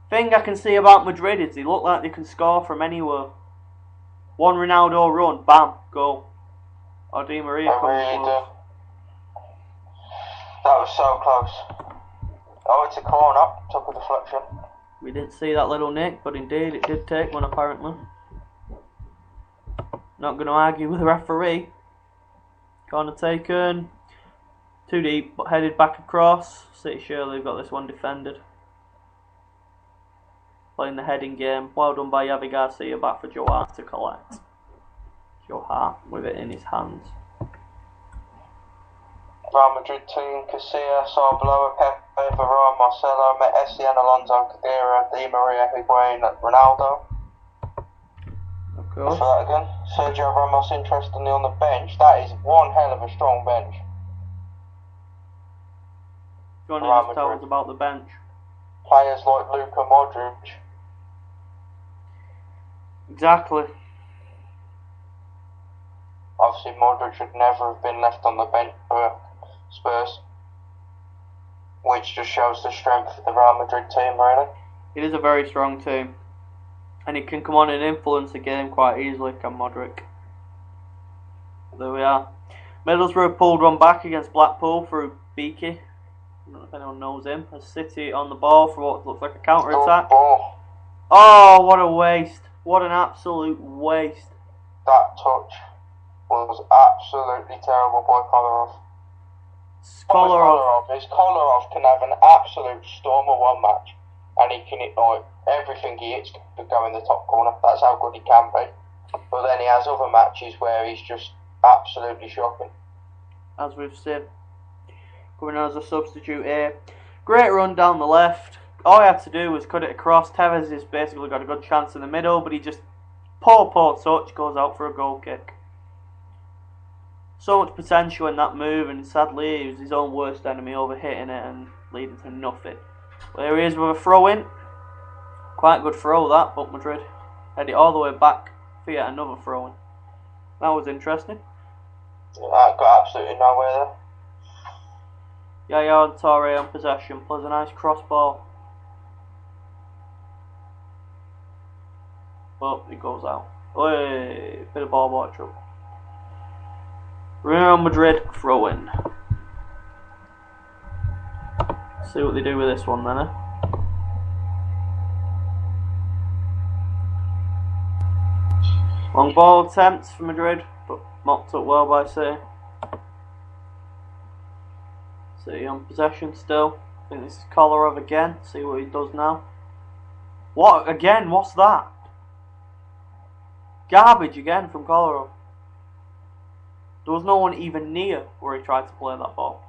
Thing I can see about Madrid is they look like they can score from anywhere. One Ronaldo run, bam, goal. Or Di Maria comes close. That was so close. Oh, it's a corner. Took a deflection. We didn't see that little nick, but indeed it did take one apparently. Not going to argue with the referee. Corner taken. Too deep, but headed back across. City surely got this one defended. Playing the heading game. Well done by Javi Garcia, back for Joe Hart to collect. Joe Hart with it in his hands. Real Madrid team, Casillas, Arbeloa, Pepe, Varane, Marcelo, Messi, Alonso, Khedira, Di Maria, Higuain, Ronaldo. Of course. For that again. Sergio Ramos interestingly on the bench. That is one hell of a strong bench. Do you want to just tell us about the bench? Players like Luka Modric. Exactly. Obviously Modric should never have been left on the bench for Spurs, which just shows the strength of the Real Madrid team, really. It is a very strong team, and it can come on and influence the game quite easily, can Modric. There we are. Middlesbrough pulled one back against Blackpool through Beaky. I don't know if anyone knows him. As City on the ball for what looks like a counter-attack. Oh, what a waste. What an absolute waste. That touch was absolutely terrible by Kolarov. Kolarov can have an absolute storm of one match, and he can hit like everything he hits could go in the top corner. That's how good he can be. But then he has other matches where he's just absolutely shocking. As we've seen, coming on as a substitute here. Great run down the left. All he had to do was cut it across. Tevez has basically got a good chance in the middle, but he just poor touch goes out for a goal kick. So much potential in that move, and sadly he was his own worst enemy, overhitting it and leading to nothing. But here he is with a throw in. Quite a good throw that, but Madrid head it all the way back for yet another throw in. That was interesting. That got absolutely nowhere there. Yaya and Torre on possession, plays a nice cross ball. But it goes out. Oi, bit of ball boy trouble. Real Madrid throw in. See what they do with this one then, eh? Long ball attempts for Madrid, but mopped up well by City. City on possession still. I think this is Kolarov again. See what he does now. What again? What's that? Garbage again from Kolarov. There was no one even near where he tried to play that ball.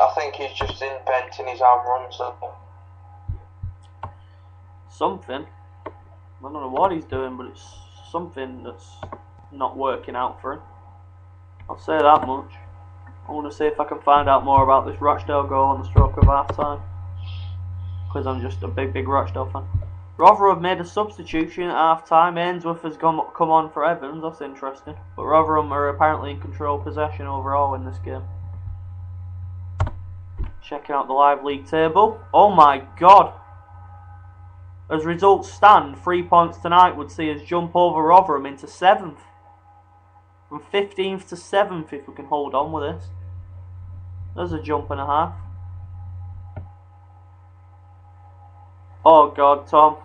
I think he's just inventing his own runs. Something. I don't know what he's doing, but it's something that's not working out for him. I'll say that much. I want to see if I can find out more about this Rochdale goal on the stroke of half time. Because I'm just a big Rochdale fan. Rotherham have made a substitution at half time. Ainsworth has come on for Evans, that's interesting. But Rotherham are apparently in control of possession overall in this game. Checking out the live league table. Oh my god! As results stand, 3 points tonight would see us jump over Rotherham into 7th. From 15th to 7th if we can hold on with this. There's a jump and a half. Oh god, Tom.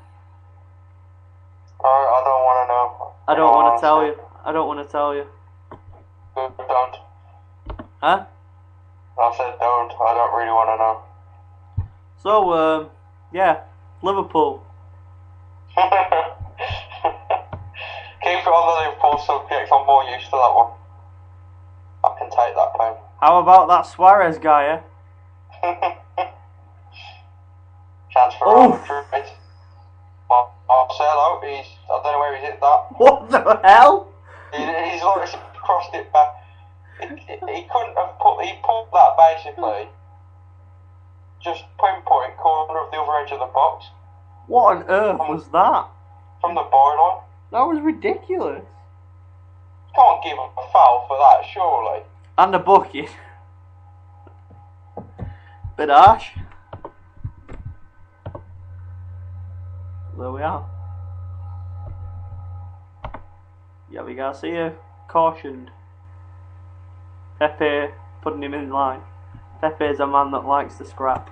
I don't want to know. I don't want to tell you. I don't want to tell you. Don't. Huh? I said don't. I don't really want to know. So, yeah, Liverpool. Keep it on the Liverpool subject. I'm more used to that one. I can take that pain. How about that Suarez guy, eh? Chance for Real Madrid. Marcelo, I don't know where he hit that. What the hell? He's like crossed it back. He couldn't have he pulled that basically. Just pinpoint corner of the other edge of the box. What on earth was that? From the byline. That was ridiculous. Can't give him a foul for that, surely. And a bucket. Bit harsh. There we are. Yavi Garcia cautioned. Pepe putting him in line. Pepe is a man that likes to scrap.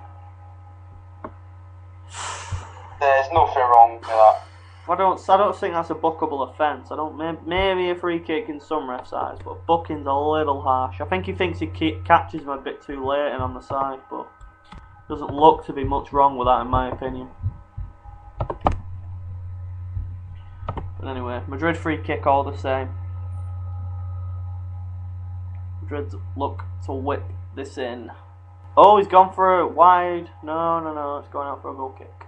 There's nothing wrong with that. I don't think that's a bookable offence. Maybe a free kick in some ref sides, but booking's a little harsh. I think he thinks he catches him a bit too late and on the side, but doesn't look to be much wrong with that in my opinion. But anyway, Madrid free kick all the same. Madrid look to whip this in. Oh, he's gone for a wide. No, it's going out for a goal kick.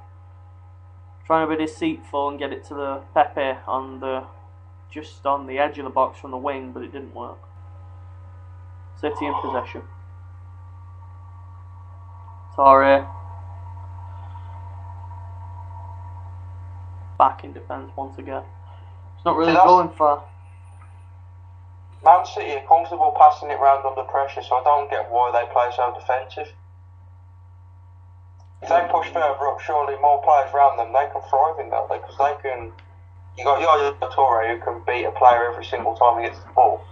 Trying to be deceitful and get it to the Pepe just on the edge of the box from the wing, but it didn't work. City in possession. Torre. Back in defence once again. It's not really going far. Man City are comfortable passing it round under pressure, so I don't get why they play so defensive. If they push further up, surely more players around them, they can thrive in that, because they can. You got Yaya Toure who can beat a player every single time he gets the ball.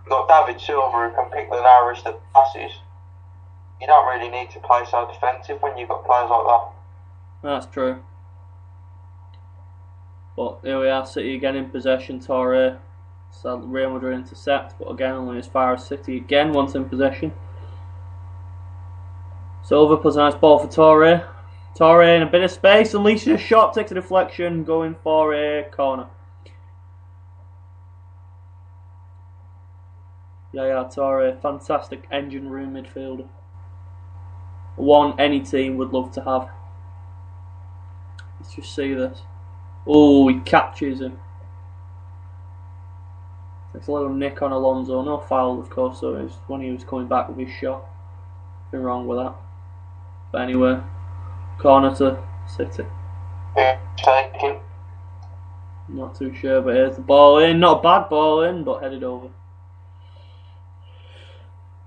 You got David Silva who can pick the narrowest of passes. You don't really need to play so defensive when you've got players like that. That's true. But here we are, City again in possession. Torre, Real Madrid intercept, but again only as far as City again once in possession. Silva puts a nice ball for Torre. Torre in a bit of space, unleashes a shot, takes a deflection, going for a corner. Yaya Torre, fantastic engine room midfielder. One any team would love to have. Let's just see this. Oh, he catches him. Takes a little nick on Alonso. No foul, of course, so it's when he was coming back with his shot. Nothing wrong with that. But anyway, corner to City. Taking. Not too sure, but here's the ball in. Not a bad ball in, but headed over.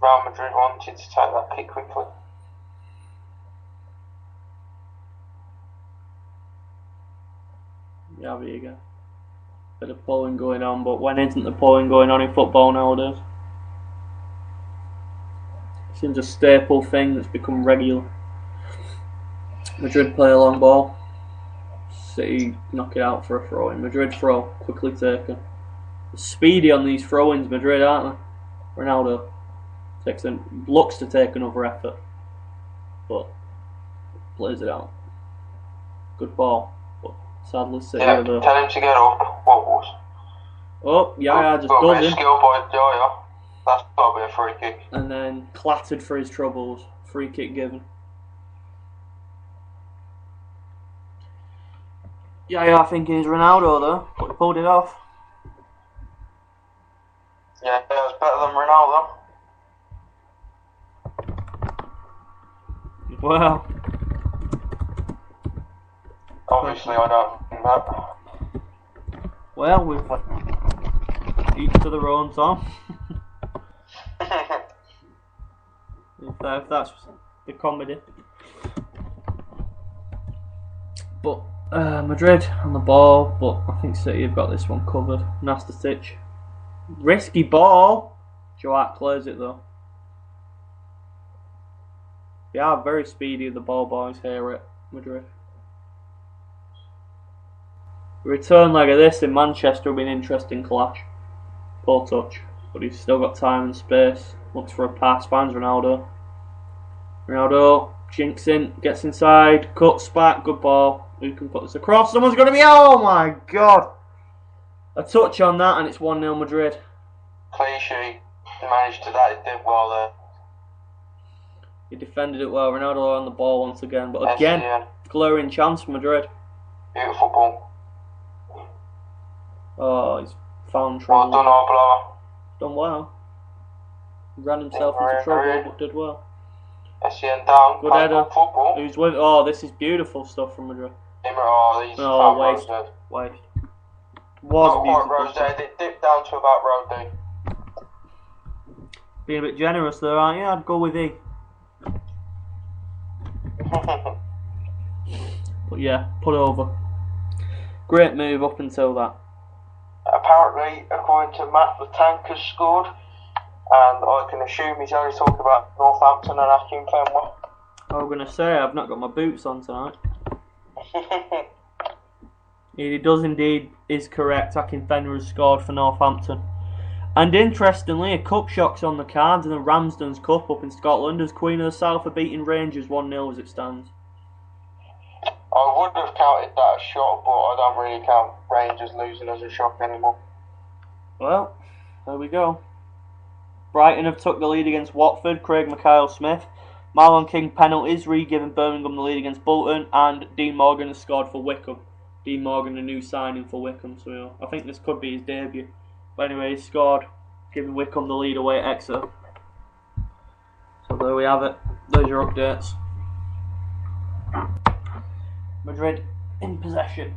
Real Madrid wanted to take that kick quickly. Yeah, there you go. Bit of pulling going on, but when isn't the pulling going on in football nowadays? Seems a staple thing that's become regular. Madrid play a long ball. City knock it out for a throw in. Madrid throw, quickly taken. Speedy on these throw-ins, Madrid, aren't they? Ronaldo looks to take another effort, but plays it out. Good ball, but sadly City tell him to get up. What was? Oh, Yaya just does him. Skill by Yaya. That's got to be a free kick. And then clattered for his troubles. Free kick given. Yaya thinking he's Ronaldo though, but he pulled it off. Yeah, it was better than Ronaldo. Well, obviously I don't think that. Well, we've each to their own, Tom. if that's the comedy. But Madrid on the ball, but I think City have got this one covered. Nastasic. Risky ball. Joat clears it though. They are very speedy, the ball boys here at Madrid. Return leg of this in Manchester will be an interesting clash. Poor touch, but he's still got time and space. Looks for a pass, finds Ronaldo. Ronaldo jinks in, gets inside, cuts back, good ball. Who can put this across? Someone's going to be. Oh my god! A touch on that, and it's 1-0 Madrid. Clichy managed to that. He did well there. He defended it well. Ronaldo on the ball once again, but again, glaring chance for Madrid. Beautiful ball. Oh, he's found trouble. Well done, Arbella. Done well. Ran himself into trouble, but did well. SCN down. Good header. Football. Who's with? Oh, this is beautiful stuff from Madrid. Oh, these waste. Waste. Was not beautiful. quite Rose Day. They dipped down to about Rose Day. Being a bit generous there, aren't you? I'd go with E. But yeah, put over. Great move up until that. Apparently, according to Matt, the tank has scored, and I can assume he's only talking about Northampton and Akin Fenway. I was going to say, I've not got my boots on tonight. He does indeed, is correct. Akin Fenway has scored for Northampton. And interestingly, a cup shock's on the cards in the Ramsden's Cup up in Scotland as Queen of the South are beating Rangers 1-0 as it stands. I would have counted that a shock, but I don't really count Rangers losing as a shock anymore. Well, there we go. Brighton have took the lead against Watford. Craig Mikhail-Smith. Marlon King penalties, re-giving Birmingham the lead against Bolton, and Dean Morgan has scored for Wickham. Dean Morgan, a new signing for Wickham, so I think this could be his debut. But anyway, he scored, giving Wickham the lead away at Exeter. So there we have it. Those are your updates. Madrid in possession.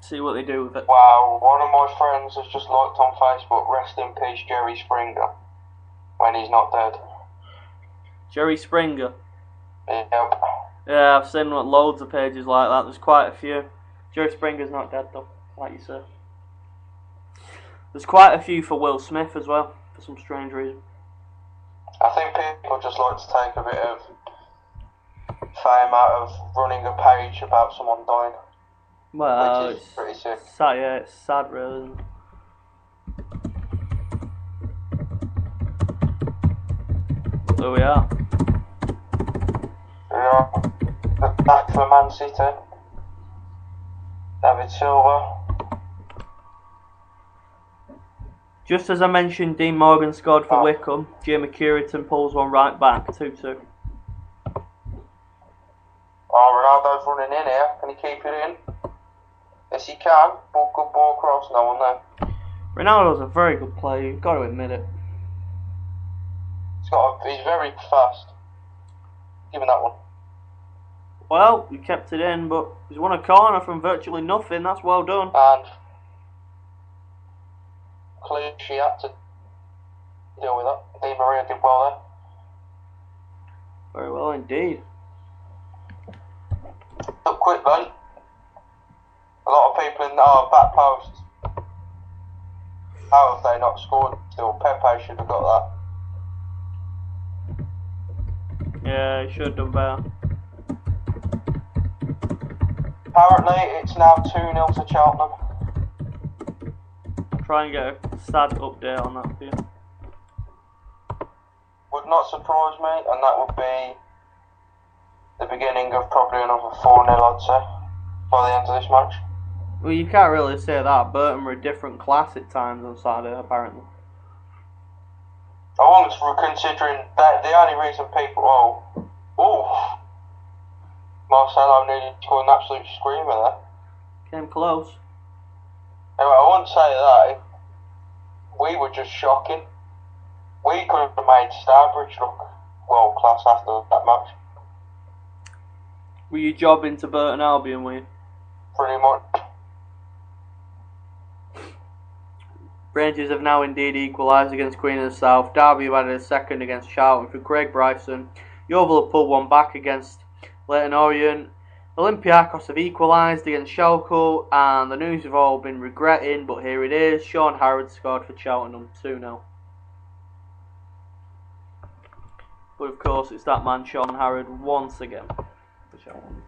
See what they do with it. Wow, one of my friends has just liked on Facebook, rest in peace Jerry Springer, when he's not dead. Jerry Springer? Yep. Yeah, I've seen loads of pages like that. There's quite a few. Jerry Springer's not dead though, like you said. There's quite a few for Will Smith as well, for some strange reason. I think people just like to take a bit of fame out of running a page about someone dying. Well, which is pretty sick. Sad, yeah, it's sad really, isn't it? There we are. Yeah. Back for Man City. David Silva. Just as I mentioned, Dean Morgan scored for Wickham. Jamie Currington pulls one right back, 2-2. Oh, Ronaldo's running in here. Can he keep it in? Yes, he can. Good ball across. No one there. Ronaldo's a very good player. You've got to admit it. He's very fast. Give him that one. Well, he kept it in, but he's won a corner from virtually nothing. That's well done. And Clichy had to deal with that. Di Maria did well there. Very well indeed. Up quickly. A lot of people in our back post. How have they not scored still? Pepe should have got that. Yeah, he should have done better. Apparently, it's now 2-0 to Cheltenham. Try and get a sad update on that for you. Would not surprise me, and that would be the beginning of probably another 4-0, I'd say, by the end of this match. Well, you can't really say that. Burton were a different class at times on Saturday, apparently. I wasn't considering that the only reason people. Marcelo nearly scored an absolute screamer there. Came close. Anyway, I wouldn't say that. We were just shocking. We could have made Starbridge look world class after that match. Were you jobbing to Burton Albion, were you? Pretty much. Rangers have now indeed equalised against Queen of the South. Derby have added a second against Charlton for Craig Bryson. Yeovil have pulled one back against Leyton Orient. Olympiacos have equalised against Schalke, and the news you've all been regretting, but here it is. Sean Harrod scored for Cheltenham 2-0. But of course, it's that man Sean Harrod once again for Cheltenham.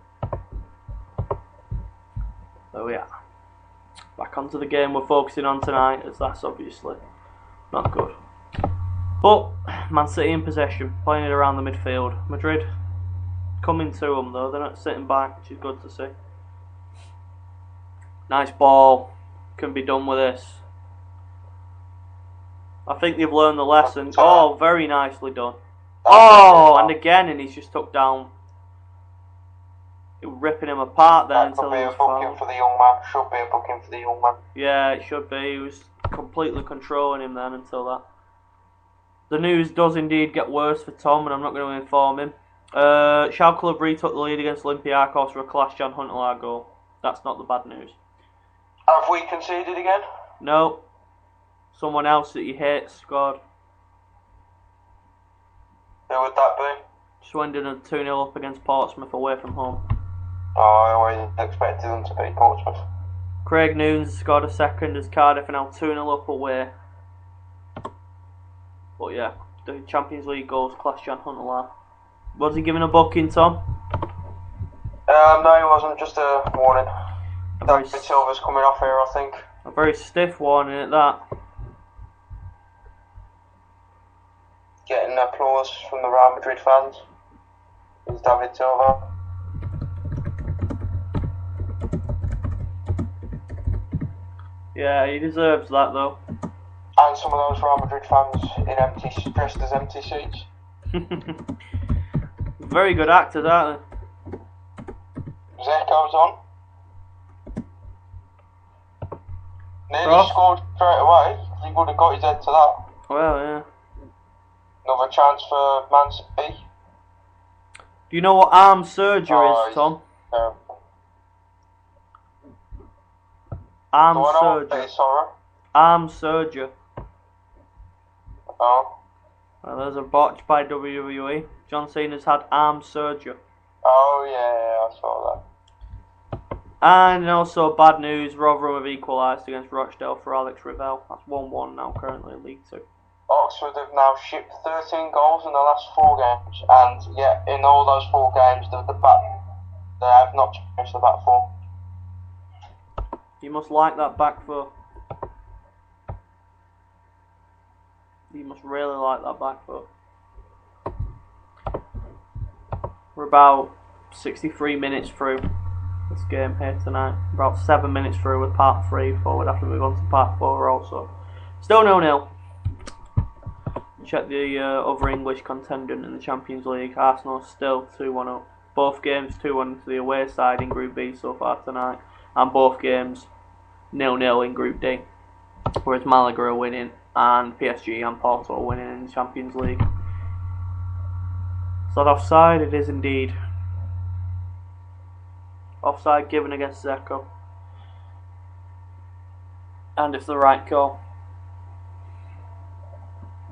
So yeah, back onto the game we're focusing on tonight, as that's obviously not good. But Man City in possession, playing it around the midfield. Madrid coming to them though, they're not sitting back, which is good to see. Nice ball, can be done with this. I think they've learned the lesson. Oh, very nicely done. Oh, and again, and he's just took down. Ripping him apart then until he was fouled. For the young man. Should be a booking for the young man. Yeah, it should be. He was completely controlling him then until that. The news does indeed get worse for Tom, and I'm not going to inform him. Schalke have retook the lead against Olympiacos for a Clash-Jan Huntelaar goal. That's not the bad news. Have we conceded again? No. Someone else that you hate scored. Who would that be? Swindon are 2-0 up against Portsmouth away from home. Oh, I always expected them to beat Portsmouth. Craig Noons scored a second as Cardiff are now 2-0 up away. But yeah, the Champions League goals, Clash-Jan Huntelaar. Was he given a booking, Tom? No, he wasn't. Just a warning. David Silva's coming off here, I think. A very stiff warning at that. Getting applause from the Real Madrid fans. Is David Silva. Yeah, he deserves that though. And some of those Real Madrid fans in dressed as empty seats. Very good actors, aren't they? Zeko's on. Nearly scored straight away. He would have got his head to that. Well, yeah. Another chance for Man City. Do you know what arm surgery is, Tom? Arm surgery. Arm surgery. Oh. Well, there's a botch by WWE. John Cena's had arm surgery. Oh yeah, I saw that. And also bad news, Rotherham have equalised against Rochdale for Alex Revell. That's 1-1 now, currently in League 2. Oxford have now shipped 13 goals in the last 4 games, and yeah, in all those 4 games, they have not changed the back 4. You must like that back 4. You must really like that back 4. We're about 63 minutes through this game here tonight. About 7 minutes through with part 3 before we'd have to move on to part 4 also. Still 0-0. Check the other English contendant in the Champions League. Arsenal still 2-1 up. Both games 2-1 to the away side in Group B so far tonight. And both games 0-0 in Group D. Whereas Malaga are winning and PSG and Porto are winning in the Champions League. Is that offside? It is indeed. Offside given against Zeko. And it's the right call.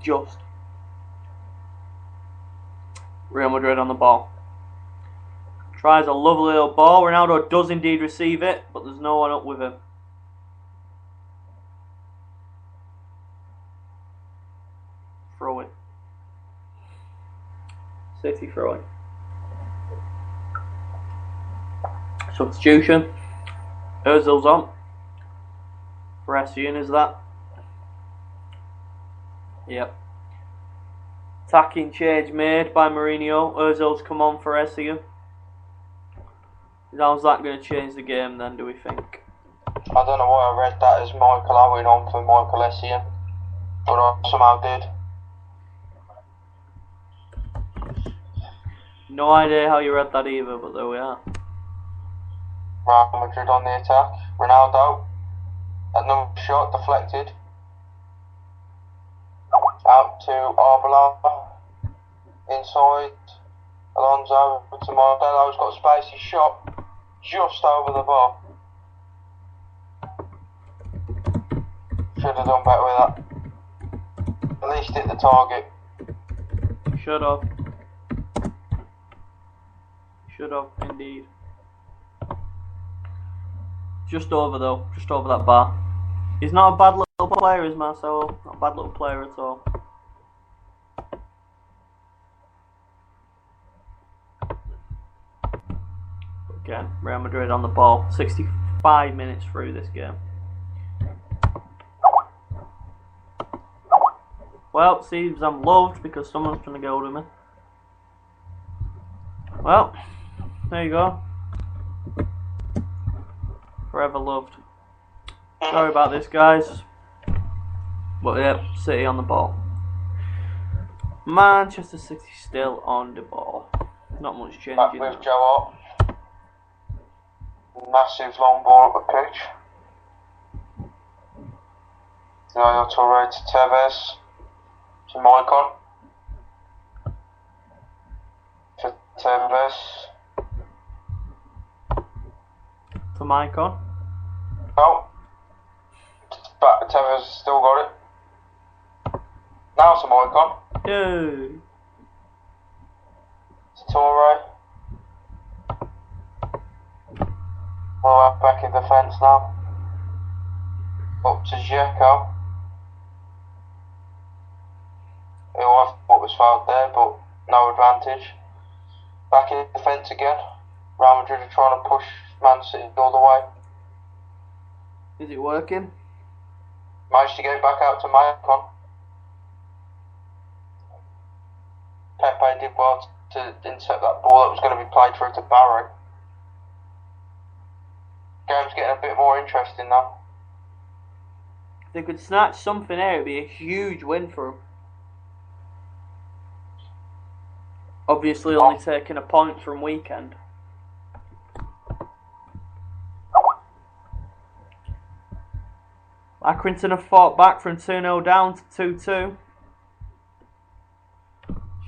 Just. Real Madrid on the ball. Tries a lovely little ball. Ronaldo does indeed receive it, but there's no one up with him. Throw it. City throw it. Substitution. Ozil's on. Brescian is that. Yep. Attacking change made by Mourinho. Ozil's come on for Essien. How's that going to change the game then, do we think? I don't know why I read that as Michael Owen on for Michael Essien, but I somehow did. No idea how you read that either, but there we are. Real Madrid on the attack. Ronaldo. Another shot deflected. Out to Arbeloa. Inside. Alonso to Marcelo's got space. He shot just over the bar. Should have done better with that. At least hit the target. Should have. Should have, indeed. Just over though, just over that bar. He's not a bad little player, is Marcelo. Not a bad little player at all. Again, Real Madrid on the ball. 5 minutes through this game. Well, it seems I'm loved because someone's trying to get hold of me. Well, there you go. Forever loved. Sorry about this, guys. But yep, City on the ball. Manchester City still on the ball. Not much changing. Back with Joe Hart. Massive long ball up the pitch. Yaya Toure to Tevez. To Maicon. To Tevez. To Maicon. No. Back to Tevez, still got it. Now to Maicon. Yay. To Toure. Well, back in defence now. Up to Dzeko. Who I thought was fouled there, but no advantage. Back in defence again. Real Madrid are trying to push Man City all the way. Is it working? Managed to get back out to Maicon. Pepe did well to intercept that ball that was going to be played through to Barry. Game's getting a bit more interesting now. If they could snatch something out, it'd be a huge win for them. Obviously only taking a point from weekend. Accrington have fought back from 2-0 down to 2-2.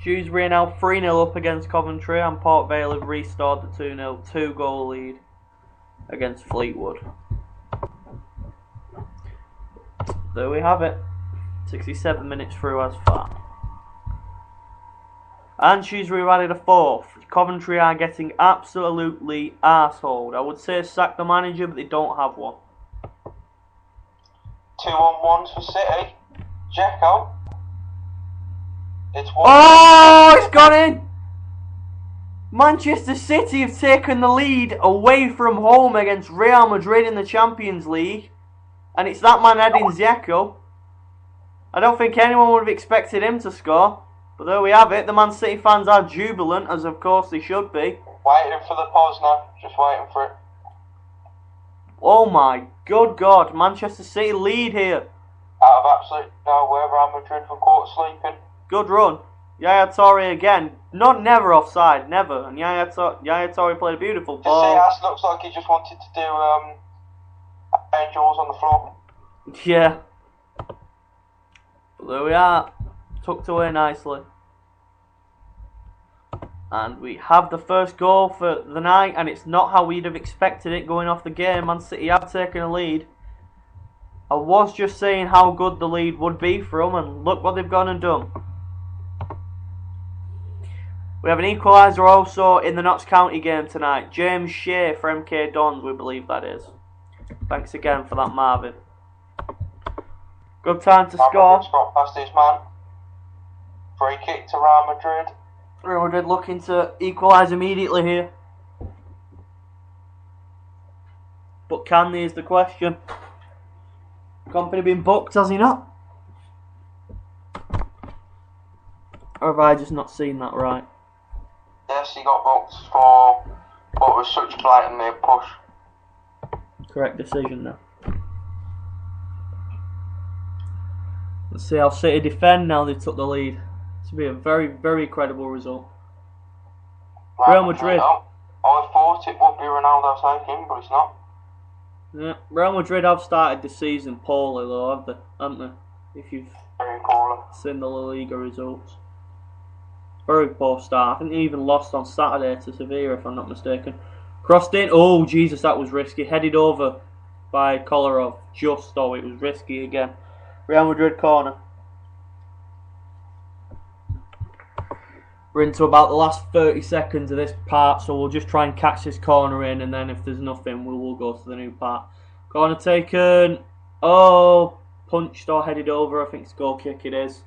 Shrewsbury are now 3-0 up against Commentry, and Port Vale have restored the 2-0 2-goal lead against Fleetwood. There we have it. 67 minutes through as far. And Shrewsbury have added a fourth. Coventry are getting absolutely arseholed. I would say sack the manager, but they don't have one. 2-on-1s for City. Dzeko. It's one. Oh, it's gone in! Manchester City have taken the lead away from home against Real Madrid in the Champions League. And it's that man Edin Dzeko. I don't think anyone would have expected him to score. But there we have it. The Man City fans are jubilant, as of course they should be. Waiting for the pause now. Just waiting for it. Oh my good God. Manchester City lead here. Out of absolute nowhere, Real Madrid were caught sleeping. Good run. Yaya Toure again. Never offside. Never. And Yaya Toure played a beautiful ball. Casillas looks like he just wanted to do angels on the floor. Yeah. But there we are. Tucked away nicely. And we have the first goal for the night, and it's not how we'd have expected it going off the game. Man City have taken a lead. I was just saying how good the lead would be for them, and look what they've gone and done. We have an equaliser also in the Notts County game tonight. James Shea for MK Dons, we believe that is. Thanks again for that, Marvin. Good time to score. Got past his man. Free kick to Real Madrid. Real Madrid looking to equalise immediately here. But can they is the question. Company been booked, has he not? Or have I just not seen that right? Yes, he got booked for what was such blatantly a push. Correct decision now. Let's see how City defend now they took the lead. This will be a very, very credible result. Real Madrid. I thought it would be Ronaldo taking, but it's not. Yeah, Real Madrid have started the season poorly though, haven't they? If you've Very poorly. seen the La Liga results. Very poor start. I think they even lost on Saturday to Sevilla, if I'm not mistaken. Crossed in. Oh, Jesus, that was risky. Headed over by Kolarov. Just though, it was risky again. Real Madrid corner. We're into about the last 30 seconds of this part, so we'll just try and catch this corner in, and then if there's nothing, we'll go to the new part. Corner taken. Oh, punched or headed over. I think it's goal kick it is.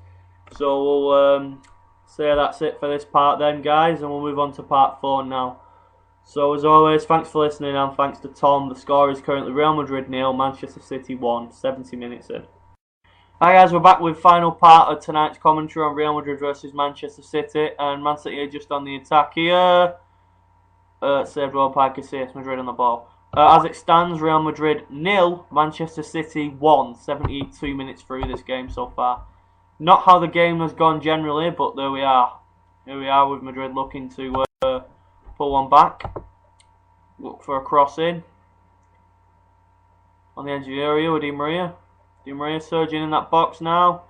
So we'll say that's it for this part then, guys, and we'll move on to part 4 now. So as always, thanks for listening and thanks to Tom. The score is currently Real Madrid 0, Manchester City 1, 70 minutes in. Hi guys, we're back with final part of tonight's commentary on Real Madrid versus Manchester City, and Man City are just on the attack here. Saved well by Casillas, Madrid on the ball. As it stands, Real Madrid 0, Manchester City 1, 72 minutes through this game so far. Not how the game has gone generally, but there we are. Here we are with Madrid looking to pull one back. Look for a cross in. On the edge of the area with Di Maria. Di Maria surging in that box now.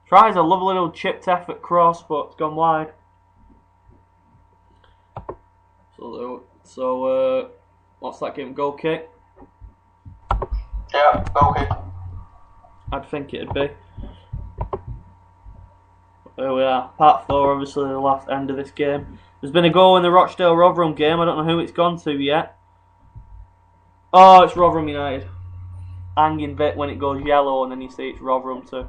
Tries a lovely little chipped effort cross, but it's gone wide. So what's that game? Goal kick? Yeah, goal kick. I'd think it'd be. There we are. Part 4, obviously the last end of this game. There's been a goal in the Rochdale-Rotherham game. I don't know who it's gone to yet. Oh, it's Rotherham United. Hanging bit when it goes yellow and then you see it's Rotherham too.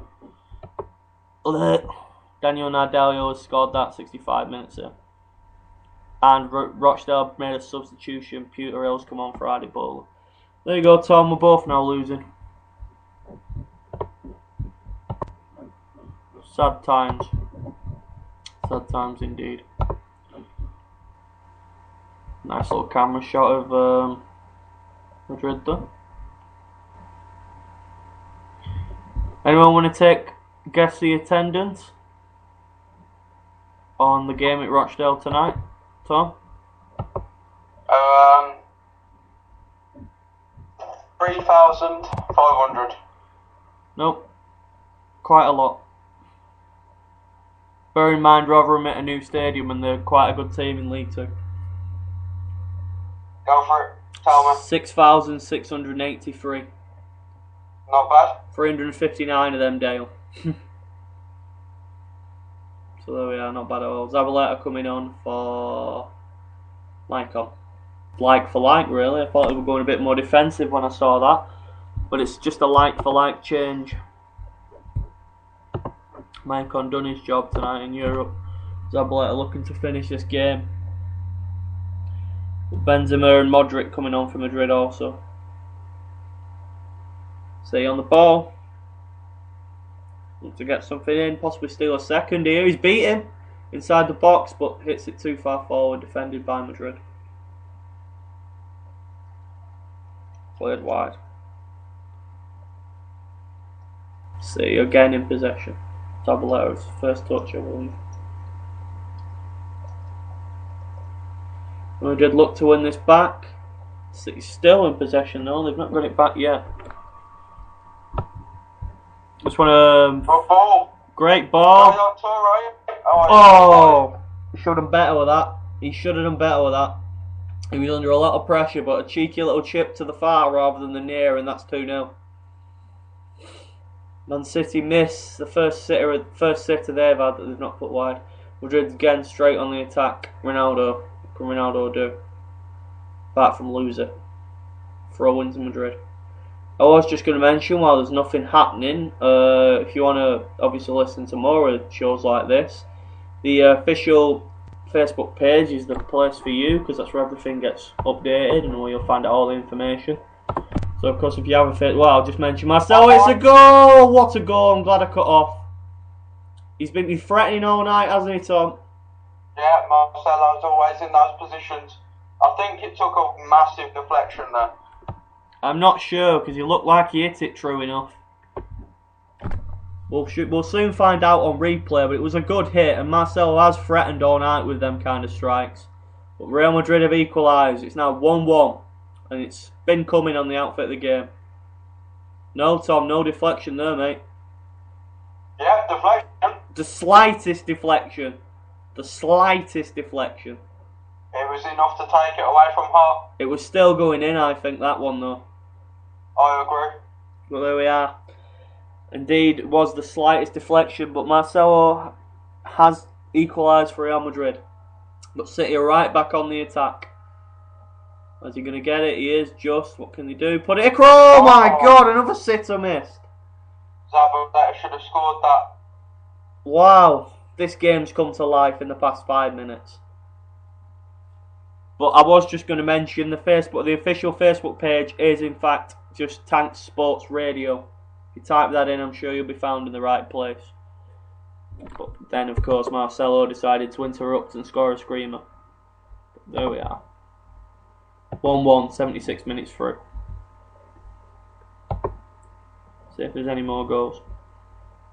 Daniel Nardelio has scored that 65 minutes in. And Rochdale made a substitution. Pewter Hill's come on for Adi Bowler. There you go, Tom. We're both now losing. Sad times. Sad times indeed. Nice little camera shot of Madrid though. Anyone want to guess the attendance on the game at Rochdale tonight? Tom? 3,500. Nope. Quite a lot. Bear in mind Rotherham at a new stadium and they're quite a good team in League 2. Go for it. Tell me. 6,683. Not bad. 359 of them, Dale. So there we are, not bad at all. Zabaleta coming on for Maicon. Like for like, really. I thought they were going a bit more defensive when I saw that. But it's just a like for like change. Maicon done his job tonight in Europe. Zabaleta looking to finish this game. Benzema and Modric coming on for Madrid also. City on the ball. Looks to get something in, possibly steal a second here. He's beaten inside the box, but hits it too far forward, defended by Madrid. Played wide. City again in possession. Zabaleta's first touch, I believe. Madrid look to win this back. City's still in possession though, they've not got it back yet. Just want to... Great ball. Oh! He should have done better with that. He should have done better with that. He was under a lot of pressure, but a cheeky little chip to the far rather than the near, and that's 2-0. Man City miss the first sitter they've had that they've not put wide. Madrid again straight on the attack. Ronaldo. What can Ronaldo do? Apart from lose it. Throw into Madrid. I was just going to mention, while there's nothing happening, if you want to obviously listen to more of shows like this, the official Facebook page is the place for you, because that's where everything gets updated and where you'll find out all the information. So of course if you have a fit, well, I'll just mention Marcelo, it's a goal! What a goal, I'm glad I cut off. He's been threatening all night, hasn't he, Tom? Yeah, Marcelo's always in those positions. I think it took a massive deflection there. I'm not sure, because he looked like he hit it true enough. We'll soon find out on replay, but it was a good hit, and Marcelo has threatened all night with them kind of strikes. But Real Madrid have equalised. It's now 1-1, and it's been coming on the outfit of the game. No, Tom, no deflection there, mate. Yeah, deflection. The slightest deflection. The slightest deflection. It was enough to take it away from her. It was still going in, I think, that one, though. I agree. Well, there we are. Indeed, it was the slightest deflection, but Marcelo has equalised for Real Madrid. But City are right back on the attack. Is he going to get it? He is just. What can they do? Put it across! Oh my God, another sitter missed. Zabaleta should have scored that. Wow, this game's come to life in the past 5 minutes. But I was just going to mention the official Facebook page is in fact just Tanks Sports Radio. If you type that in, I'm sure you'll be found in the right place. But then, of course, Marcelo decided to interrupt and score a screamer. But there we are. 1-1, 76 minutes through. See if there's any more goals.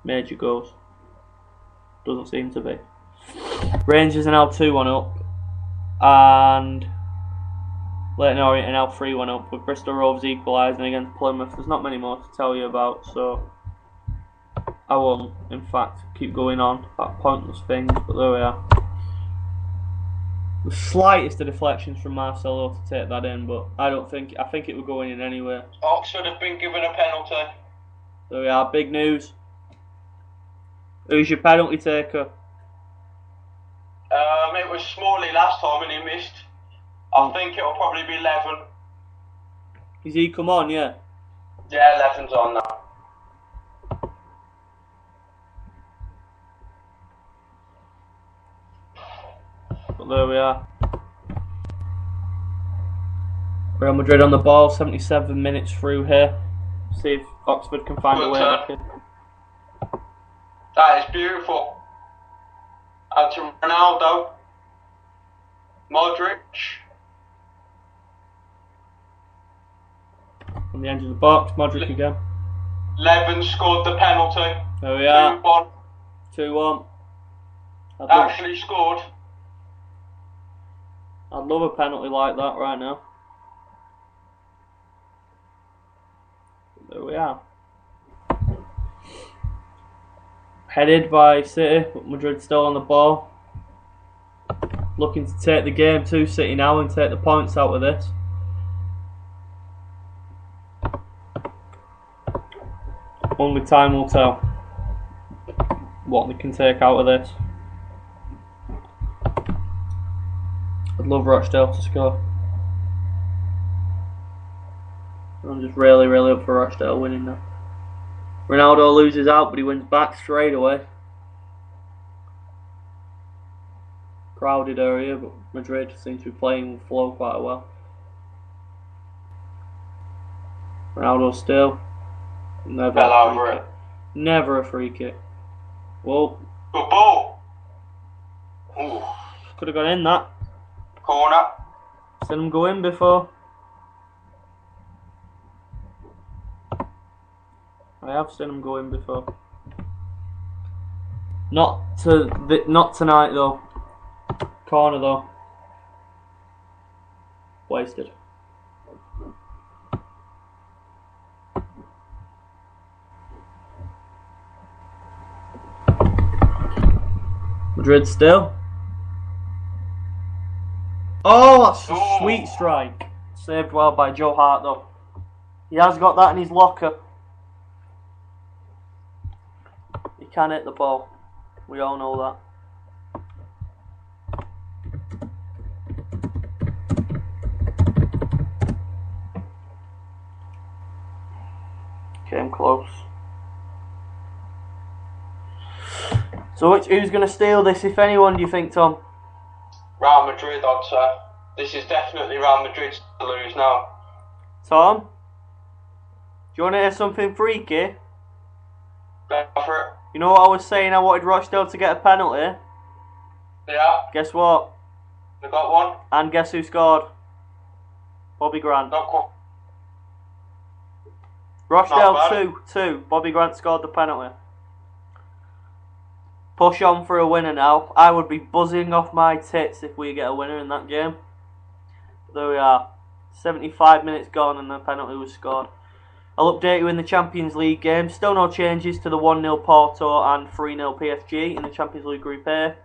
Major goals. Doesn't seem to be. Rangers are now 2-1 up. And Leyton Orient are now 3-1 up, with Bristol Rovers equalising against Plymouth. There's not many more to tell you about, so I won't, in fact, keep going on about pointless things, but there we are. The slightest of deflections from Marcelo to take that in, but I think it would go in anyway. Oxford have been given a penalty. There we are, big news. Who's your penalty taker? It was Smalley last time and he missed. I think it'll probably be Levin. Is he come on, yeah? Yeah, Levin's on now. But there we are. Real Madrid on the ball, 77 minutes through here. See if Oxford can find a way back in. That is beautiful. Out to Ronaldo. Modric. On the edge of the box, Modric again. Levin scored the penalty. There we are. 2-1. 2-1. Actually scored. I'd love a penalty like that right now. There we are. Headed by City, but Madrid still on the ball. Looking to take the game to City now and take the points out of this. Only time will tell what they can take out of this. I'd love Rochdale to score. I'm just really up for Rochdale winning now. Ronaldo loses out, but he wins back straight away. Crowded area, but Madrid seems to be playing with flow quite well. Ronaldo still. Never a free kick. Never a free kick. Whoa. Good ball. Ooh. Could have gone in that. Corner. Seen him go in before. I have seen him go in before. Not tonight though. Corner though. Wasted. Madrid still. Oh, that's a sweet strike. Saved well by Joe Hart though. He has got that in his locker. He can hit the ball. We all know that. Came close. So who's going to steal this, if anyone, do you think, Tom? Real Madrid, I'd say. This is definitely Real Madrid's to lose now. Tom? Do you want to hear something freaky? Go for it. You know what I was saying? I wanted Rochdale to get a penalty. Yeah. Guess what? They got one. And guess who scored? Bobby Grant. Not quite. Rochdale 2. Bobby Grant scored the penalty. Push on for a winner now. I would be buzzing off my tits if we get a winner in that game. There we are. 75 minutes gone and the penalty was scored. I'll update you in the Champions League game. Still no changes to the 1-0 Porto and 3-0 PSG in the Champions League Group A.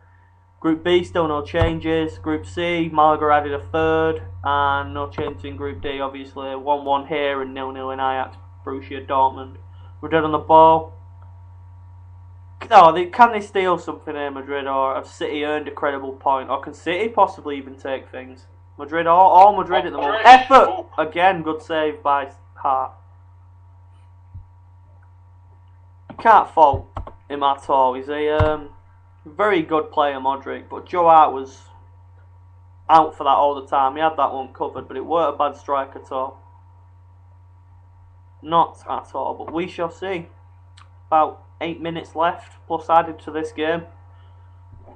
Group B, still no changes. Group C, Malaga added a third. And no changes in Group D, obviously. 1-1 here and 0-0 in Ajax, Borussia Dortmund. We're dead on the ball. No, can they steal something here, Madrid? Or have City earned a credible point? Or can City possibly even take things? Madrid, all Madrid at the moment. Effort! Again, good save by Hart. Can't fault him at all. He's a very good player, Modric. But Joe Hart was out for that all the time. He had that one covered, but it weren't a bad strike at all. Not at all, but we shall see. About 8 minutes left, plus added to this game.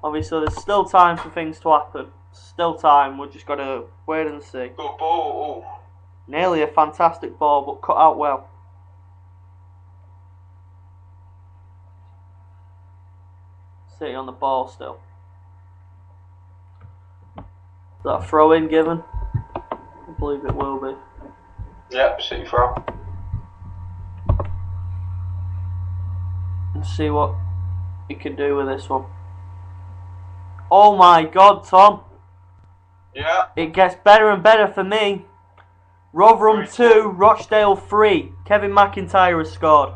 Obviously, there's still time for things to happen. Still time, we've just got to wait and see. Good ball. Nearly a fantastic ball, but cut out well. City on the ball still. Is that a throw in given? I believe it will be. Yep, City throw. Let's see what he can do with this one. Oh my God, Tom. Yeah. It gets better and better for me. Rotherham 2, Rochdale 3. Kevin McIntyre has scored.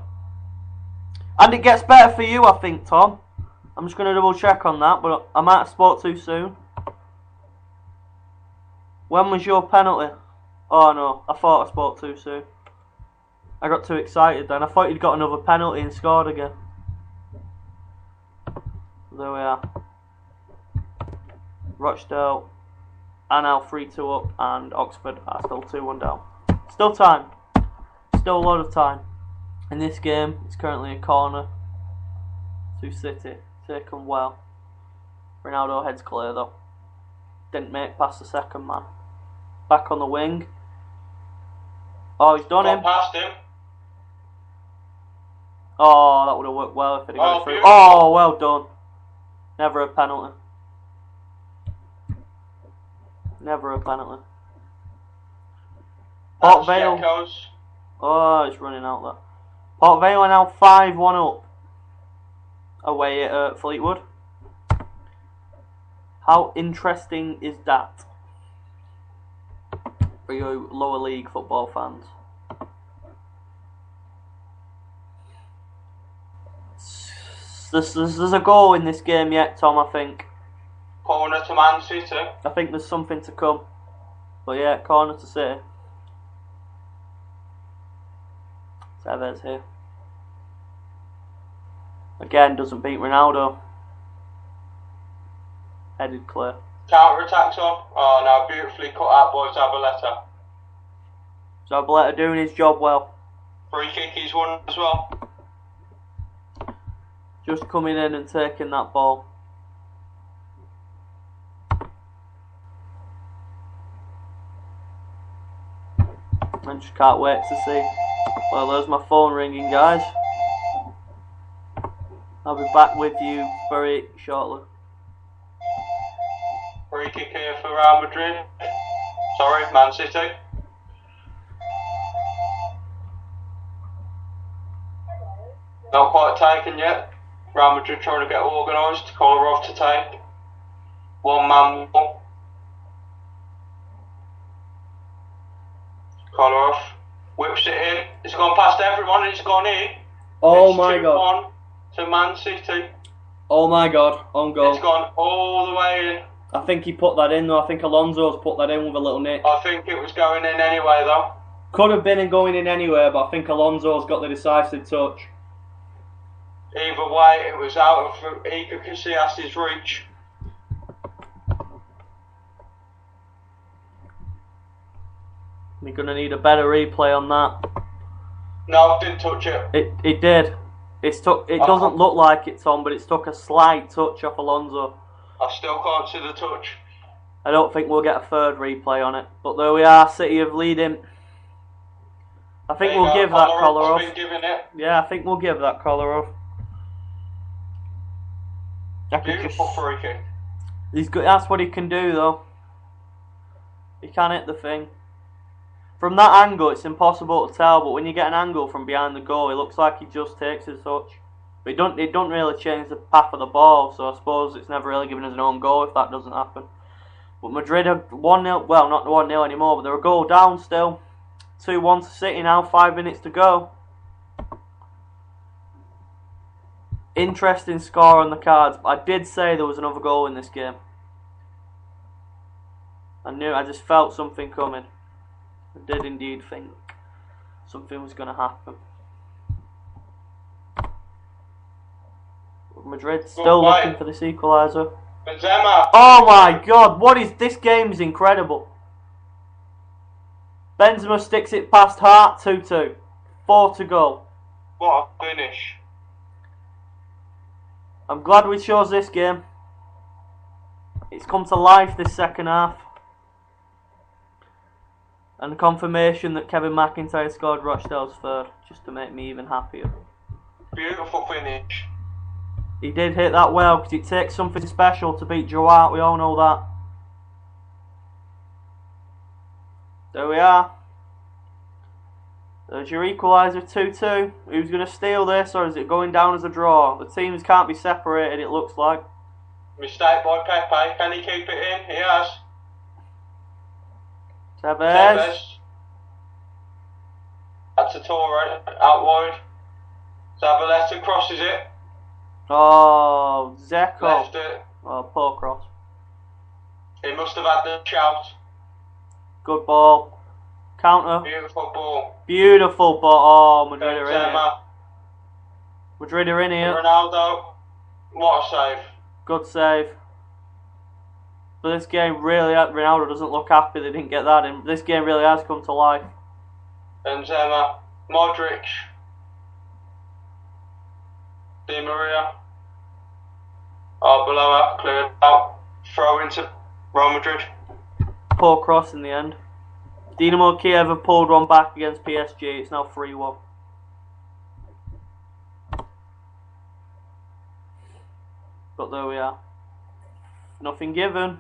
And it gets better for you, I think, Tom. I'm just going to double check on that, but I might have spoke too soon. When was your penalty? Oh no, I thought I spoke too soon. I got too excited then. I thought you'd got another penalty and scored again. There we are. Rochdale are now 3-2 up, and Oxford are still 2-1 down. Still time. Still a lot of time. In this game, it's currently a corner to City. Taken well. Ronaldo heads clear though. Didn't make past the second man. Back on the wing. Oh, he's done him. Past him. Oh, that would have worked well if it had gone through. Beautiful. Oh, well done. Never a penalty. Never a penalty. Port Vale. Oh, it's running out there. Port Vale are now 5-1 up. Away at Fleetwood. How interesting is that for you lower league football fans? There's a goal in this game yet, Tom, I think. Corner to Man City. I think there's something to come. But yeah, corner to City. Tevez here. Again, doesn't beat Ronaldo. Headed clear. Counter attacks on. Oh, now beautifully cut out by Zabaleta. Zabaleta doing his job well. Free kick he's won as well. Just coming in and taking that ball. I just can't wait to see. Well, there's my phone ringing, guys. I'll be back with you very shortly. Free kick here for Real Madrid. Sorry, Man City. Not quite taken yet. Real Madrid trying to get organised. Kolarov to take. One man one. Kolarov whips it in. It's gone past everyone and it's gone in. Oh it's my God. 2-1 to Man City. Oh my God, on goal. It's gone all the way in. I think he put that in though. I think Alonso's put that in with a little nick. I think it was going in anyway though. Could have been going in anywhere, but I think Alonso's got the decisive touch. Either way, it was out of Iker Casillas' reach. We're going to need a better replay on that. No, didn't touch it. It did. It doesn't look like it, Tom, but it's took a slight touch off Alonso. I still can't see the touch. I don't think we'll get a third replay on it. But there we are, City have leading. I think we'll give that Kolarov. Yeah, I think we'll give that Kolarov. Beautiful free kick. He's good. That's what he can do, though. He can hit the thing. From that angle, it's impossible to tell. But when you get an angle from behind the goal, it looks like he just takes his touch. But it don't really change the path of the ball. So I suppose it's never really given us an own goal if that doesn't happen. But Madrid are 1-0. Well, not 1-0 anymore, but they're a goal down still. 2-1 to City now. 5 minutes to go. Interesting score on the cards, but I did say there was another goal in this game. I just felt something coming. I did indeed think something was going to happen. Madrid still looking for this equaliser. Benzema. Oh my God! What is this? Game is incredible. Benzema sticks it past Hart. 2-2. 4 to go. What a finish. I'm glad we chose this game. It's come to life this second half. And the confirmation that Kevin McIntyre scored Rochdale's third, just to make me even happier. Beautiful finish. He did hit that well, because it takes something special to beat Joe Hart, we all know that. There we are. There's your equaliser, 2-2. Who's going to steal this, or is it going down as a draw? The teams can't be separated, it looks like. Mistake by Pepe. Can he keep it in? He has. Tevez. That's a Torre out wide. Zabaleta crosses it. Oh, Zeko. Left it. Oh, poor cross. He must have had the shout. Good ball. Counter. Beautiful ball. Beautiful ball. Oh, Madrid are in here. Benzema. Madrid are in here. Ronaldo. What a save. Good save. But this game really, Ronaldo doesn't look happy they didn't get that in. This game really has come to life. Benzema. Modric. Di Maria. Arbeloa cleared out. Throw into Real Madrid. Poor cross in the end. Dinamo Kiev have pulled one back against PSG. It's now 3-1. But there we are. Nothing given.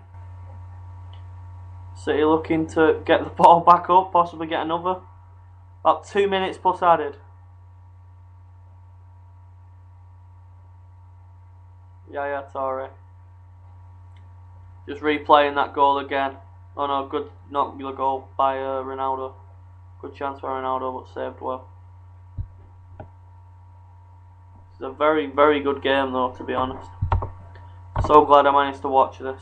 City looking to get the ball back up, possibly get another. About 2 minutes plus added. Yeah, Torre. Just replaying that goal again. Oh no, good, not the goal by Ronaldo. Good chance for Ronaldo, but saved well. It's a very, very good game though, to be honest. So glad I managed to watch this.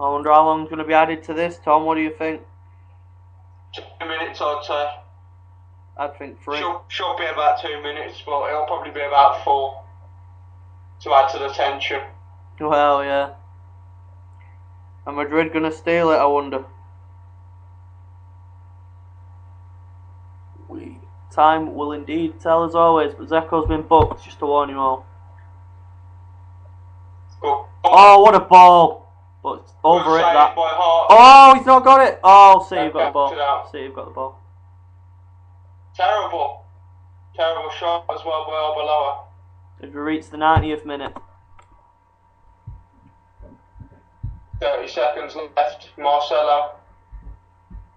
I wonder how long is going to be added to this. Tom, what do you think? 2 minutes, I'd say. I'd think 3. Should be about 2 minutes, but it'll probably be about 4 to add to the tension. Well, yeah. Are Madrid going to steal it, I wonder? Time will indeed tell as always, but Zeko's been booked, just to warn you all. Oh, what a ball! But it's over it, that. Oh, he's not got it! Oh, City have got the ball. City have got the ball. Terrible. Terrible shot as well by Arbeloa. If we reach the 90th minute. 30 seconds left. Marcelo.